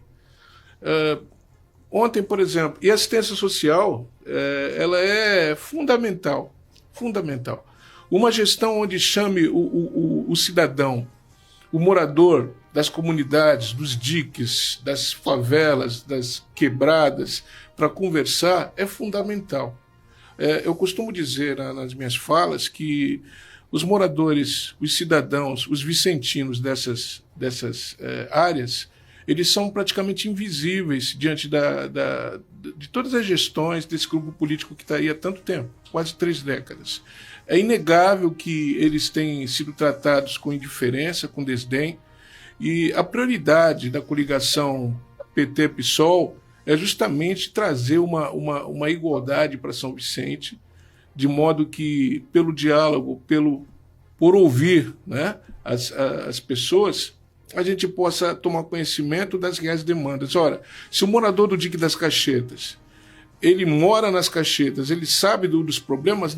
Ontem, por exemplo, e a assistência social, ela é fundamental. Uma gestão onde chame o cidadão, o morador das comunidades, dos diques, das favelas, das quebradas, para conversar, é fundamental. Eu costumo dizer nas minhas falas que os moradores, os cidadãos, os vicentinos dessas áreas, eles são praticamente invisíveis diante de todas as gestões desse grupo político que está aí há tanto tempo, quase 3 décadas. É inegável que eles têm sido tratados com indiferença, com desdém, e a prioridade da coligação PT-PSOL é justamente trazer uma igualdade para São Vicente, de modo que, pelo diálogo, por ouvir, né, as pessoas, a gente possa tomar conhecimento das reais demandas. Ora, se o morador do Dique das Cachetas, ele mora nas Cachetas, ele sabe dos problemas,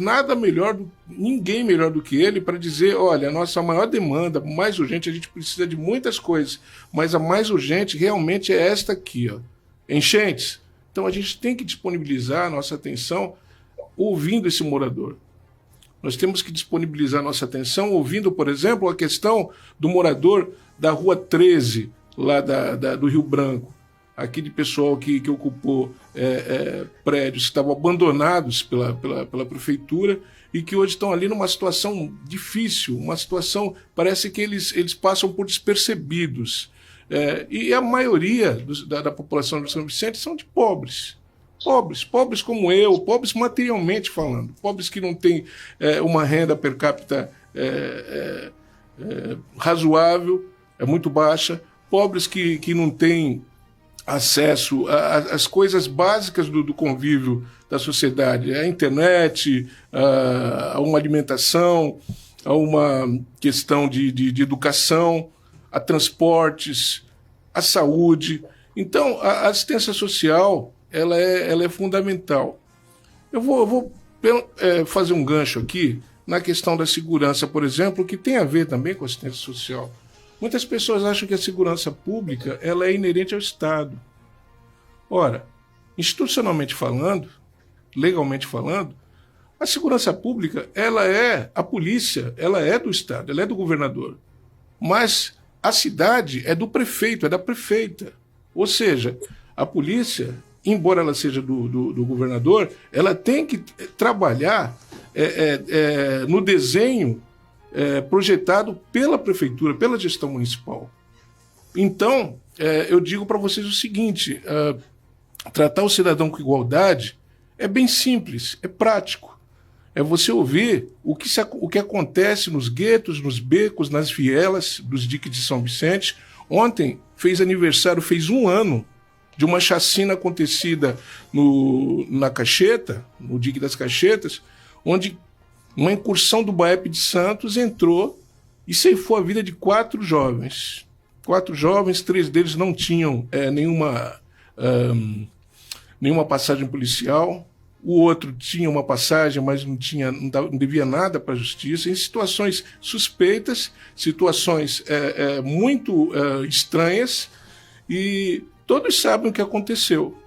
ninguém melhor do que ele para dizer, olha, a nossa maior demanda, mais urgente, a gente precisa de muitas coisas, mas a mais urgente realmente é esta aqui, ó, enchentes. Então a gente tem que disponibilizar a nossa atenção ouvindo esse morador. Nós temos que disponibilizar a nossa atenção ouvindo, por exemplo, a questão do morador da Rua 13, lá do Rio Branco, aquele pessoal que ocupou prédios que estavam abandonados pela prefeitura e que hoje estão ali numa situação difícil, uma situação, parece que eles passam por despercebidos. E a maioria da população de São Vicente são de pobres como eu, pobres materialmente falando, pobres que não têm uma renda per capita razoável, é muito baixa, pobres que não têm acesso às coisas básicas do convívio da sociedade, à internet, a uma alimentação, a uma questão de educação, a transportes, a saúde. Então, a assistência social ela é fundamental. Eu vou fazer um gancho aqui na questão da segurança, por exemplo, que tem a ver também com assistência social. Muitas pessoas acham que a segurança pública ela é inerente ao Estado. Ora, institucionalmente falando, legalmente falando, a segurança pública ela é a polícia, ela é do Estado, ela é do governador. Mas a cidade é do prefeito, é da prefeita. Ou seja, a polícia, embora ela seja do governador, ela tem que trabalhar no desenho projetado pela prefeitura, pela gestão municipal. Então, eu digo para vocês o seguinte, tratar o cidadão com igualdade é bem simples, é prático. É você ouvir o que acontece nos guetos, nos becos, nas vielas dos diques de São Vicente. Ontem fez um ano de uma chacina acontecida na Cacheta, no dique das Cachetas, onde uma incursão do BAEP de Santos entrou e ceifou a vida de 4 jovens. 4 jovens, 3 deles não tinham nenhuma passagem policial. O outro tinha uma passagem, mas não devia nada para a justiça, em situações suspeitas, situações muito estranhas, e todos sabem o que aconteceu.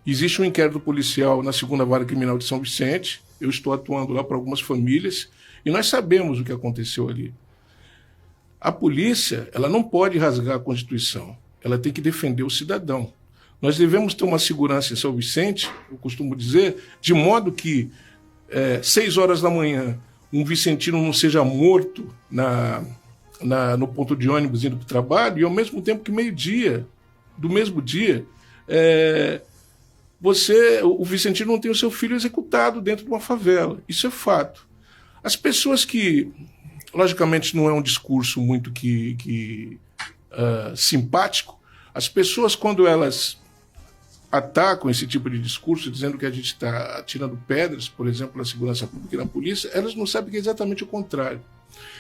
Existe um inquérito policial na 2ª Vara Criminal de São Vicente, eu estou atuando lá para algumas famílias, e nós sabemos o que aconteceu ali. A polícia ela não pode rasgar a Constituição, ela tem que defender o cidadão. Nós devemos ter uma segurança em São Vicente, eu costumo dizer, de modo que 6 horas da manhã um vicentino não seja morto no ponto de ônibus indo para o trabalho, e ao mesmo tempo que meio-dia, do mesmo dia, o vicentino não tem o seu filho executado dentro de uma favela. Isso é fato. As pessoas que, logicamente não é um discurso muito simpático, as pessoas quando elas atacam esse tipo de discurso, dizendo que a gente está atirando pedras, por exemplo, na segurança pública e na polícia, elas não sabem que é exatamente o contrário.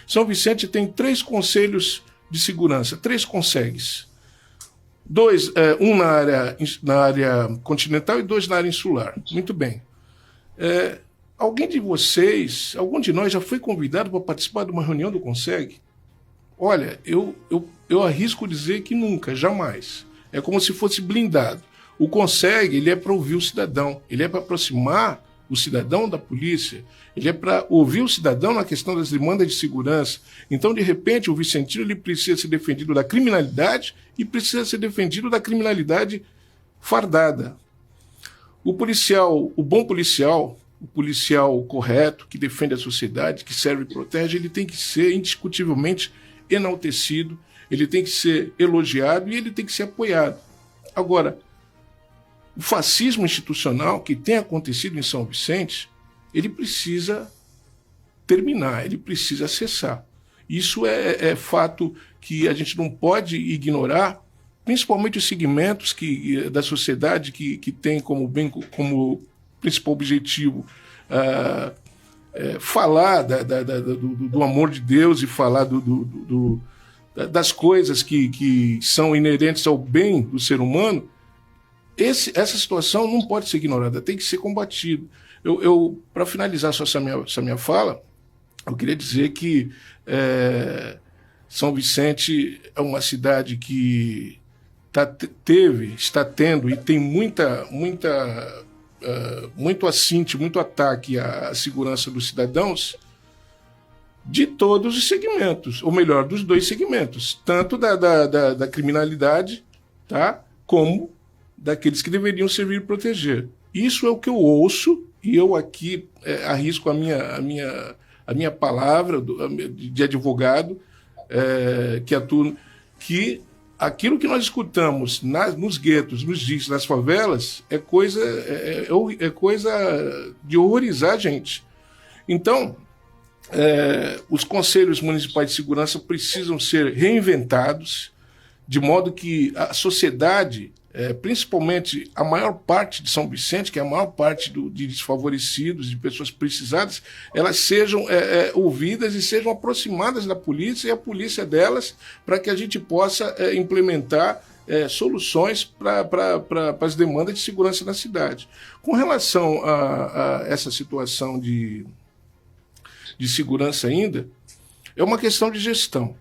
São Vicente tem 3 conselhos de segurança, 3 consegues. 2, um na área continental e 2 na área insular. Muito bem. Algum de nós já foi convidado para participar de uma reunião do Conseg? Olha, eu arrisco dizer que nunca, jamais. É como se fosse blindado. O Conseg, ele é para ouvir o cidadão, ele é para aproximar o cidadão da polícia, ele é para ouvir o cidadão na questão das demandas de segurança. Então, de repente, o vicentino ele precisa ser defendido da criminalidade e precisa ser defendido da criminalidade fardada. O bom policial, o policial correto, que defende a sociedade, que serve e protege, ele tem que ser indiscutivelmente enaltecido, ele tem que ser elogiado e ele tem que ser apoiado. Agora, o fascismo institucional que tem acontecido em São Vicente, ele precisa terminar, ele precisa cessar. Isso é fato que a gente não pode ignorar, principalmente os segmentos da sociedade que tem como principal objetivo falar do amor de Deus e falar das coisas que são inerentes ao bem do ser humano. Essa situação não pode ser ignorada, tem que ser combatida. Para finalizar só essa minha fala, eu queria dizer que São Vicente é uma cidade que está tendo e tem muito assinte, muito ataque à segurança dos cidadãos de todos os segmentos, ou melhor, dos 2 segmentos, tanto da criminalidade, tá, como daqueles que deveriam servir e proteger. Isso é o que eu ouço, e eu aqui arrisco a minha palavra de advogado que atua, que aquilo que nós escutamos nos guetos, nos diques, nas favelas, é coisa de horrorizar a gente. Então, os conselhos municipais de segurança precisam ser reinventados, de modo que a sociedade, principalmente a maior parte de São Vicente, que é a maior parte de desfavorecidos, de pessoas precisadas, elas sejam ouvidas e sejam aproximadas da polícia e a polícia delas, para que a gente possa implementar soluções para as demandas de segurança na cidade. Com relação a essa situação de segurança ainda, é uma questão de gestão.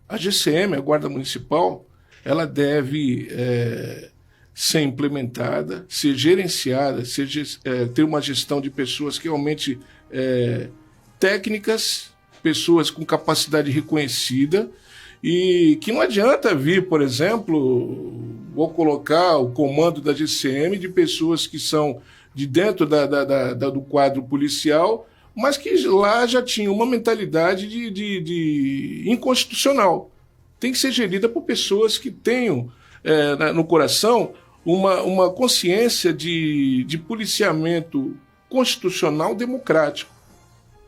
A GCM, a Guarda Municipal, ela deve ser implementada, ser gerenciada, ter uma gestão de pessoas que realmente técnicas, pessoas com capacidade reconhecida, e que não adianta vir, por exemplo, vou colocar o comando da GCM de pessoas que são de dentro do quadro policial, mas que lá já tinham uma mentalidade de inconstitucional. Tem que ser gerida por pessoas que tenham no coração uma consciência de policiamento constitucional democrático,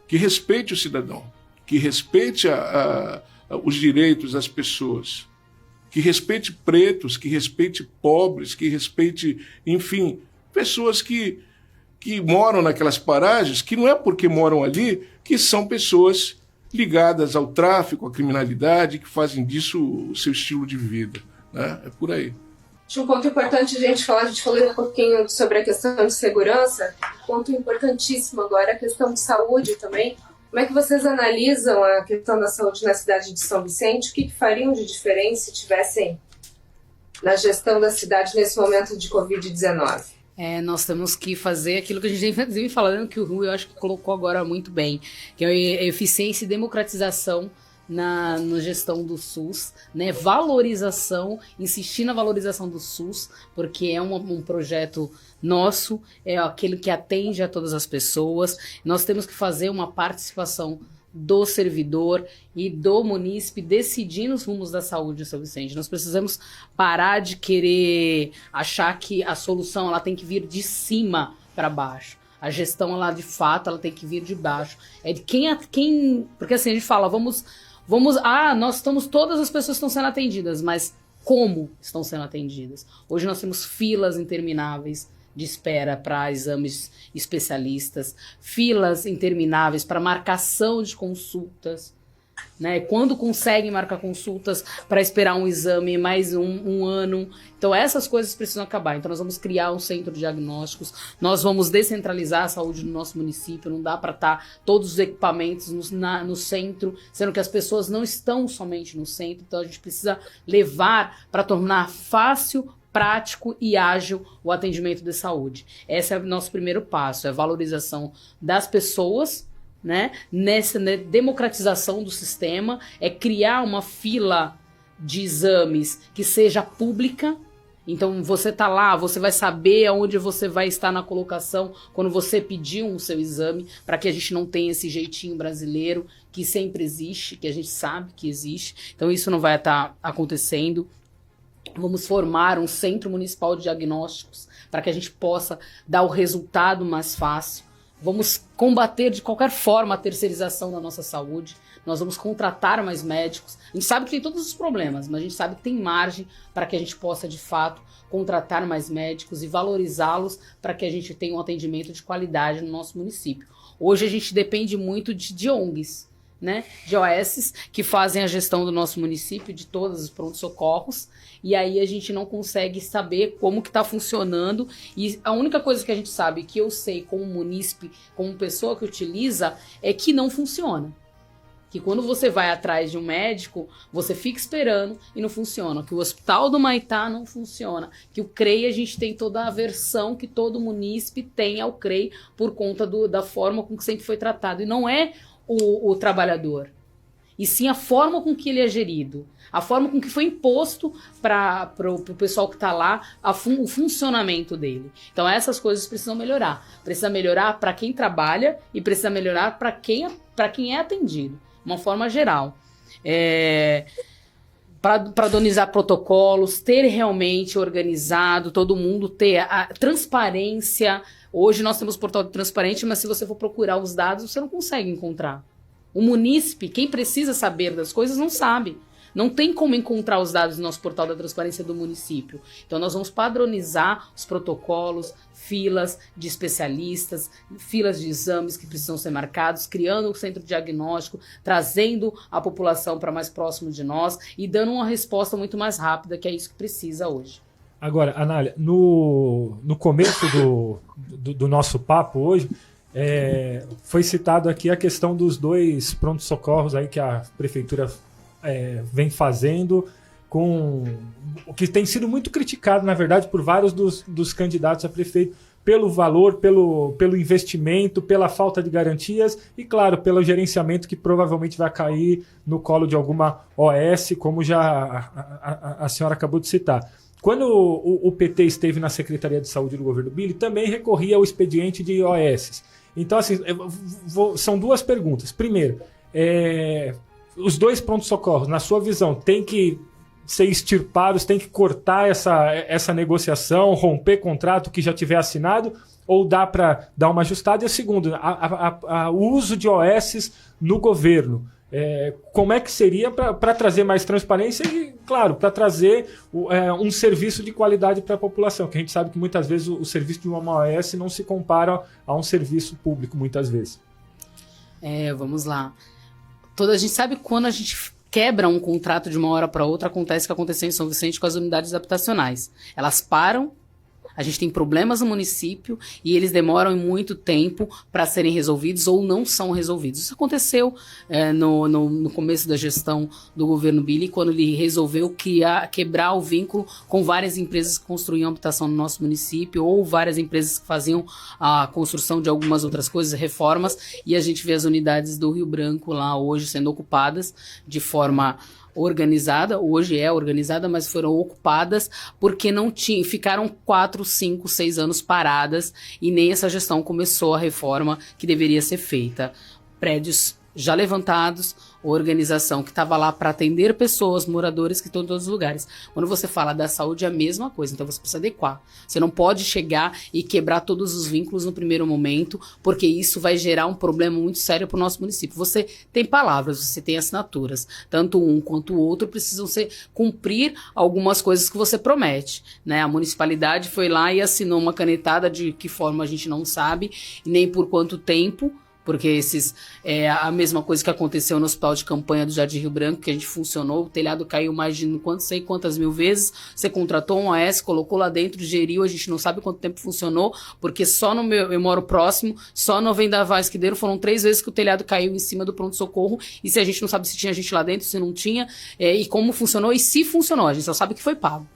que respeite o cidadão, que respeite os direitos das pessoas, que respeite pretos, que respeite pobres, que respeite, enfim, pessoas que moram naquelas paragens, que não é porque moram ali que são pessoas ligadas ao tráfico, à criminalidade, que fazem disso o seu estilo de vida, né? É por aí. Acho um ponto importante a gente falou um pouquinho sobre a questão de segurança, ponto importantíssimo agora, a questão de saúde também. Como é que vocês analisam a questão da saúde na cidade de São Vicente? O que fariam de diferente se tivessem na gestão da cidade nesse momento de Covid-19? Nós temos que fazer aquilo que a gente vem falando, que o Rui, eu acho que colocou agora muito bem, que é a eficiência e democratização na gestão do SUS, né? Valorização, insistir na valorização do SUS, porque é um projeto nosso, é aquele que atende a todas as pessoas. Nós temos que fazer uma participação do servidor e do munícipe decidindo os rumos da saúde de São Vicente. Nós precisamos parar de querer achar que a solução ela tem que vir de cima para baixo. A gestão, ela de fato, ela tem que vir de baixo. É de quem porque assim, a gente fala, todas as pessoas estão sendo atendidas, mas como estão sendo atendidas? Hoje nós temos filas intermináveis de espera para exames especialistas, filas intermináveis para marcação de consultas, né? Quando conseguem marcar consultas para esperar um exame mais um ano. Então essas coisas precisam acabar. Então nós vamos criar um centro de diagnósticos, nós vamos descentralizar a saúde no nosso município, não dá para estar todos os equipamentos no centro, sendo que as pessoas não estão somente no centro, então a gente precisa levar para tornar fácil, prático e ágil o atendimento de saúde. Esse é o nosso primeiro passo, é a valorização das pessoas, né? Nessa democratização do sistema, é criar uma fila de exames que seja pública. Então você tá lá, você vai saber aonde você vai estar na colocação quando você pedir o seu exame, para que a gente não tenha esse jeitinho brasileiro que sempre existe, que a gente sabe que existe. Então isso não vai estar acontecendo. Vamos formar um centro municipal de diagnósticos para que a gente possa dar o resultado mais fácil. Vamos combater de qualquer forma a terceirização da nossa saúde. Nós vamos contratar mais médicos. A gente sabe que tem todos os problemas, mas a gente sabe que tem margem para que a gente possa, de fato, contratar mais médicos e valorizá-los para que a gente tenha um atendimento de qualidade no nosso município. Hoje a gente depende muito de ONGs, né? De OSs que fazem a gestão do nosso município, de todos os pronto-socorros, e aí a gente não consegue saber como que está funcionando, e a única coisa que a gente sabe, que eu sei como munícipe, como pessoa que utiliza, é que não funciona. Que quando você vai atrás de um médico, você fica esperando e não funciona. Que o Hospital do Maitá não funciona. Que o CREI, a gente tem toda a aversão que todo munícipe tem ao CREI por conta da forma com que sempre foi tratado. E não é o trabalhador, e sim a forma com que ele é gerido, a forma com que foi imposto para o pessoal que está lá, o funcionamento dele. Então essas coisas precisam melhorar. Precisa melhorar para quem trabalha e precisa melhorar para quem é atendido, de uma forma geral. Padronizar protocolos, ter realmente organizado, todo mundo ter a transparência. Hoje nós temos portal de transparente, mas se você for procurar os dados, você não consegue encontrar. O munícipe, quem precisa saber das coisas, não sabe. Não tem como encontrar os dados no nosso portal da transparência do município. Então nós vamos padronizar os protocolos, filas de especialistas, filas de exames que precisam ser marcados, criando um centro de diagnóstico, trazendo a população para mais próximo de nós e dando uma resposta muito mais rápida, que é isso que precisa hoje. Agora, Anália, no começo do nosso papo hoje, foi citado aqui a questão dos 2 prontos-socorros aí que a prefeitura vem fazendo, com o que tem sido muito criticado, na verdade, por vários dos candidatos a prefeito, pelo valor, pelo investimento, pela falta de garantias e, claro, pelo gerenciamento que provavelmente vai cair no colo de alguma OS, como já a senhora acabou de citar. Quando o PT esteve na Secretaria de Saúde do governo Billy, também recorria ao expediente de OS. Então, assim, são 2 perguntas. Primeiro, os 2 prontos-socorros, na sua visão, tem que ser extirpados, tem que cortar essa negociação, romper contrato que já tiver assinado, ou dá para dar uma ajustada? E o segundo, o uso de OS no governo. Como é que seria para trazer mais transparência e, claro, para trazer um serviço de qualidade para a população, que a gente sabe que muitas vezes o serviço de uma OS não se compara a um serviço público, muitas vezes. Vamos lá. A gente sabe quando a gente quebra um contrato de uma hora para outra, acontece o que aconteceu em São Vicente com as unidades habitacionais. Elas param, a gente tem problemas no município e eles demoram muito tempo para serem resolvidos ou não são resolvidos. Isso aconteceu no começo da gestão do governo Billy, quando ele resolveu quebrar o vínculo com várias empresas que construíam habitação no nosso município ou várias empresas que faziam a construção de algumas outras coisas, reformas, e a gente vê as unidades do Rio Branco lá hoje sendo ocupadas de forma organizada, hoje é organizada, mas foram ocupadas porque não tinham, ficaram 4, 5, 6 anos paradas e nem essa gestão começou a reforma que deveria ser feita. Prédios já levantados, organização que estava lá para atender pessoas, moradores que estão em todos os lugares. Quando você fala da saúde, é a mesma coisa, então você precisa adequar. Você não pode chegar e quebrar todos os vínculos no primeiro momento, porque isso vai gerar um problema muito sério para o nosso município. Você tem palavras, você tem assinaturas, tanto um quanto o outro precisam cumprir algumas coisas que você promete, né? A municipalidade foi lá e assinou uma canetada, de que forma a gente não sabe, nem por quanto tempo, porque a mesma coisa que aconteceu no hospital de campanha do Jardim Rio Branco, que a gente funcionou, o telhado caiu mais de não sei quantas mil vezes, você contratou um AS, colocou lá dentro, geriu, a gente não sabe quanto tempo funcionou, porque eu moro próximo, só no Vendaval Esquideiro foram 3 vezes que o telhado caiu em cima do pronto-socorro, e se a gente não sabe se tinha gente lá dentro, se não tinha, e como funcionou, e se funcionou, a gente só sabe que foi pago.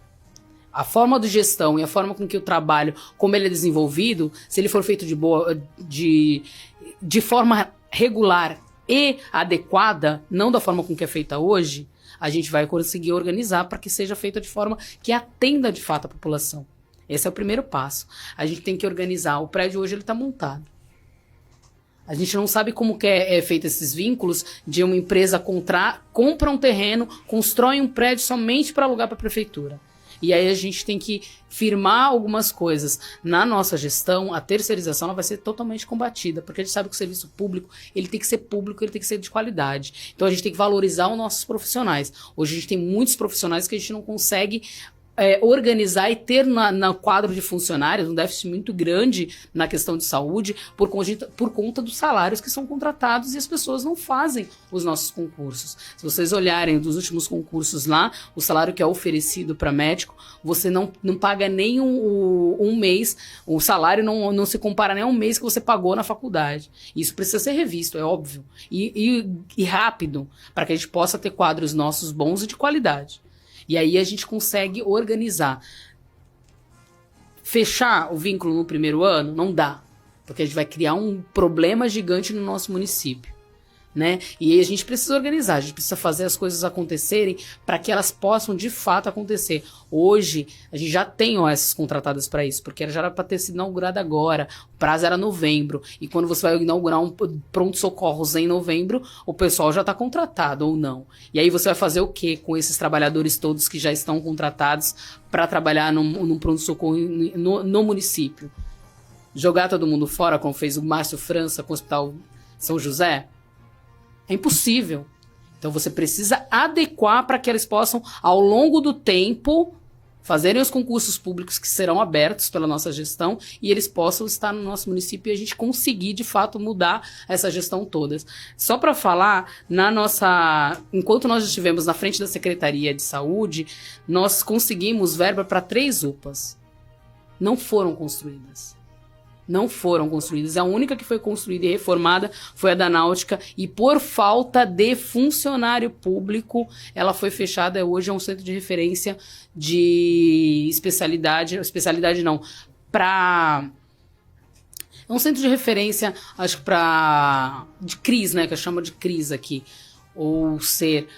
A forma de gestão e a forma com que o trabalho, como ele é desenvolvido, se ele for feito de forma regular e adequada, não da forma com que é feita hoje, a gente vai conseguir organizar para que seja feita de forma que atenda de fato a população. Esse é o primeiro passo. A gente tem que organizar. O prédio hoje está montado. A gente não sabe como que é feito esses vínculos de uma empresa compra um terreno, constrói um prédio somente para alugar para a prefeitura. E aí a gente tem que firmar algumas coisas. Na nossa gestão, a terceirização ela vai ser totalmente combatida, porque a gente sabe que o serviço público, ele tem que ser público, ele tem que ser de qualidade. Então a gente tem que valorizar os nossos profissionais. Hoje a gente tem muitos profissionais que a gente não consegue organizar e ter no quadro de funcionários um déficit muito grande na questão de saúde por conta dos salários que são contratados e as pessoas não fazem os nossos concursos. Se vocês olharem dos últimos concursos lá, o salário que é oferecido para médico, você não paga nem um mês, o salário não se compara nem a um mês que você pagou na faculdade. Isso precisa ser revisto, é óbvio, e rápido, para que a gente possa ter quadros nossos bons e de qualidade. E aí a gente consegue organizar. Fechar o vínculo no primeiro ano não dá, porque a gente vai criar um problema gigante no nosso município, né? E aí a gente precisa organizar, a gente precisa fazer as coisas acontecerem para que elas possam de fato acontecer. Hoje a gente já tem OS contratadas para isso, porque já era para ter sido inaugurada agora, o prazo era novembro, e quando você vai inaugurar um pronto-socorros em novembro, o pessoal já está contratado ou não. E aí você vai fazer o que com esses trabalhadores todos que já estão contratados para trabalhar num pronto-socorro no município? Jogar todo mundo fora, como fez o Márcio França com o Hospital São José? É impossível. Então você precisa adequar para que eles possam, ao longo do tempo, fazerem os concursos públicos que serão abertos pela nossa gestão e eles possam estar no nosso município e a gente conseguir, de fato, mudar essa gestão toda. Só para falar, enquanto nós estivemos na frente da Secretaria de Saúde, nós conseguimos verba para 3 UPAs. Não foram construídas. Não foram construídas. A única que foi construída e reformada foi a da Náutica e por falta de funcionário público, ela foi fechada. Hoje é um centro de referência de especialidade não, é um centro de referência, acho que de CRIS, né, que eu chamo de CRIS aqui, ou ser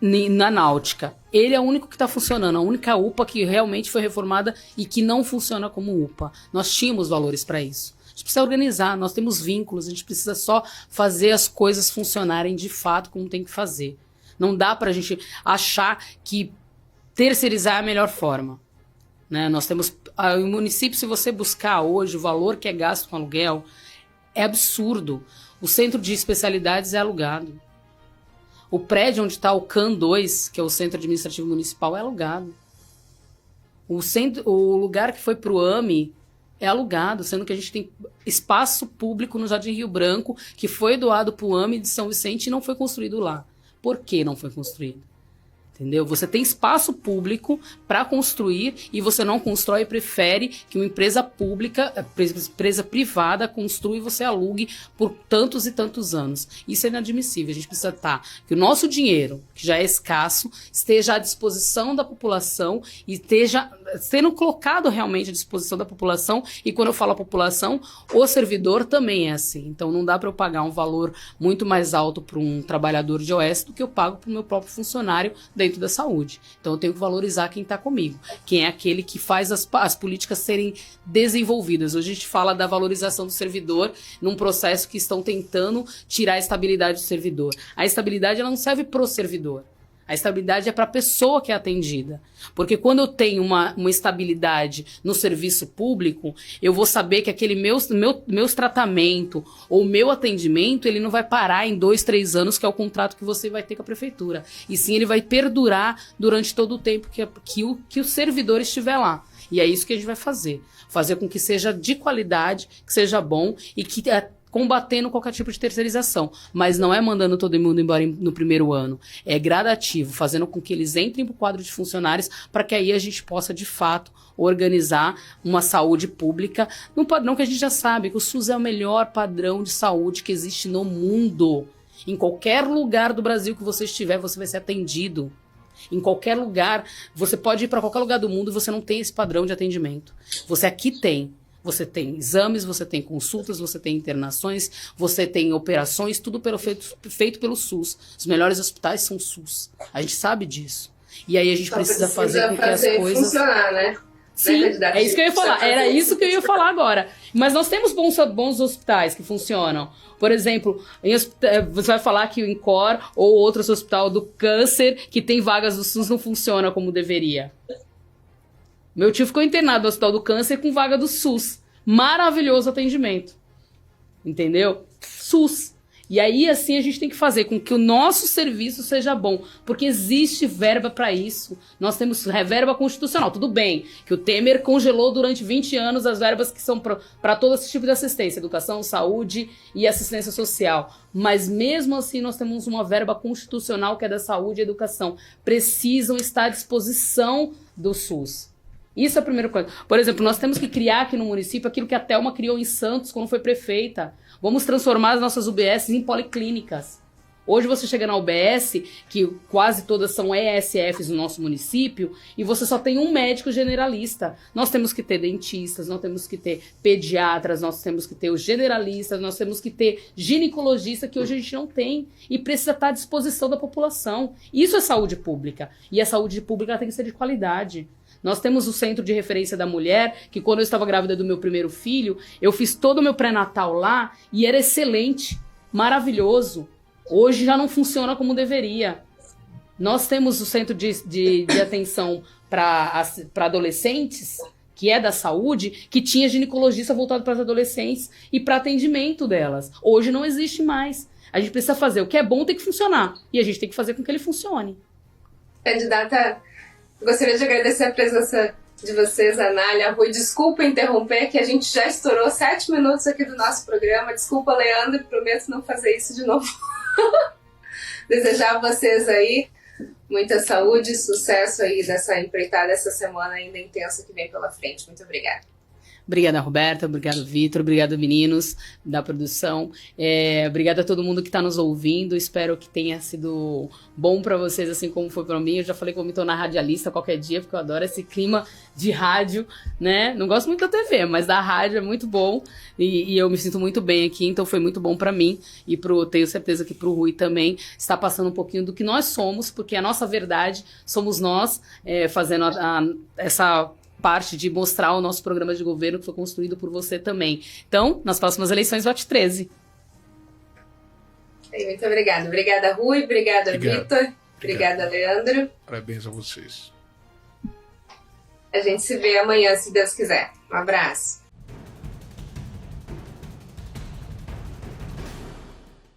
na Náutica. Ele é o único que está funcionando, a única UPA que realmente foi reformada e que não funciona como UPA. Nós tínhamos valores para isso. A gente precisa organizar, nós temos vínculos, a gente precisa só fazer as coisas funcionarem de fato como tem que fazer. Não dá para a gente achar que terceirizar é a melhor forma. Né? Nós temos... O município, se você buscar hoje o valor que é gasto com aluguel, é absurdo. O centro de especialidades é alugado. O prédio onde está o CAN 2, que é o Centro Administrativo Municipal, é alugado. O lugar que foi para o AME é alugado, sendo que a gente tem espaço público no Jardim Rio Branco, que foi doado para o AME de São Vicente e não foi construído lá. Por que não foi construído? Entendeu? Você tem espaço público para construir e você não constrói e prefere que uma empresa pública, empresa privada construa e você alugue por tantos e tantos anos. Isso é inadmissível. A gente precisa que o nosso dinheiro, que já é escasso, esteja à disposição da população e esteja sendo colocado realmente à disposição da população. E quando eu falo a população, o servidor também é assim. Então não dá para eu pagar um valor muito mais alto para um trabalhador de OS do que eu pago para o meu próprio funcionário dentro da saúde. Então eu tenho que valorizar quem está comigo, quem é aquele que faz as políticas serem desenvolvidas. Hoje a gente fala da valorização do servidor num processo que estão tentando tirar a estabilidade do servidor. A estabilidade ela não serve pro servidor. A estabilidade é para a pessoa que é atendida. Porque quando eu tenho uma estabilidade no serviço público, eu vou saber que aquele meus tratamento ou meu atendimento, ele não vai parar em 2, 3 anos, que é o contrato que você vai ter com a prefeitura. E sim, ele vai perdurar durante todo o tempo que o servidor estiver lá. E é isso que a gente vai fazer. Fazer com que seja de qualidade, que seja bom e que... combatendo qualquer tipo de terceirização, mas não é mandando todo mundo embora no primeiro ano, é gradativo, fazendo com que eles entrem para o quadro de funcionários para que aí a gente possa, de fato, organizar uma saúde pública num padrão que a gente já sabe, que o SUS é o melhor padrão de saúde que existe no mundo. Em qualquer lugar do Brasil que você estiver, você vai ser atendido. Em qualquer lugar, você pode ir para qualquer lugar do mundo e você não tem esse padrão de atendimento. Você aqui tem. Você tem exames, você tem consultas, você tem internações, você tem operações, tudo feito pelo SUS. Os melhores hospitais são SUS. A gente sabe disso. E aí a gente precisa fazer com que as coisas... funcionar, né? Sim, é isso que eu ia falar. Era isso que eu ia falar agora. Mas nós temos bons hospitais que funcionam. Por exemplo, você vai falar que o INCOR ou outros hospital do câncer que tem vagas do SUS não funciona como deveria. Meu tio ficou internado no Hospital do Câncer com vaga do SUS. Maravilhoso atendimento. Entendeu? SUS. E aí, assim, a gente tem que fazer com que o nosso serviço seja bom. Porque existe verba para isso. Nós temos verba constitucional. Tudo bem que o Temer congelou durante 20 anos as verbas que são para todo esse tipo de assistência. Educação, saúde e assistência social. Mas mesmo assim, nós temos uma verba constitucional que é da saúde e educação. Precisam estar à disposição do SUS. Isso é a primeira coisa. Por exemplo, nós temos que criar aqui no município aquilo que a Thelma criou em Santos quando foi prefeita. Vamos transformar as nossas UBS em policlínicas. Hoje você chega na UBS, que quase todas são ESFs no nosso município, e você só tem um médico generalista. Nós temos que ter dentistas, nós temos que ter pediatras, nós temos que ter os generalistas, nós temos que ter ginecologista, que hoje a gente não tem. E precisa estar à disposição da população. Isso é saúde pública. E a saúde pública tem que ser de qualidade. Nós temos o Centro de Referência da Mulher, que quando eu estava grávida do meu primeiro filho, eu fiz todo o meu pré-natal lá e era excelente, maravilhoso. Hoje já não funciona como deveria. Nós temos o Centro de Atenção para Adolescentes, que é da saúde, que tinha ginecologista voltado para as adolescentes e para atendimento delas. Hoje não existe mais. A gente precisa fazer o que é bom, tem que funcionar. E a gente tem que fazer com que ele funcione. Candidata, gostaria de agradecer a presença de vocês, Anália, Rui. Desculpa interromper, que a gente já estourou 7 minutos aqui do nosso programa. Desculpa, Leandro, prometo não fazer isso de novo. Desejar a vocês aí muita saúde e sucesso aí dessa empreitada, essa semana ainda intensa que vem pela frente. Muito obrigada. Obrigada, Roberta. Obrigado, Vitor. Obrigado, meninos da produção. Obrigada a todo mundo que está nos ouvindo. Espero que tenha sido bom para vocês, assim como foi para mim. Eu já falei que vou me tornar radialista qualquer dia, porque eu adoro esse clima de rádio, né? Não gosto muito da TV, mas da rádio é muito bom. E eu me sinto muito bem aqui, então foi muito bom para mim. E tenho certeza que para o Rui também está passando um pouquinho do que nós somos, porque a nossa verdade somos nós, fazendo essa parte de mostrar o nosso programa de governo que foi construído por você também. Então, nas próximas eleições, vote 13. Muito obrigada. Obrigada, Rui. Obrigada, Vitor. Obrigada, Leandro. Parabéns a vocês. A gente se vê amanhã, se Deus quiser. Um abraço.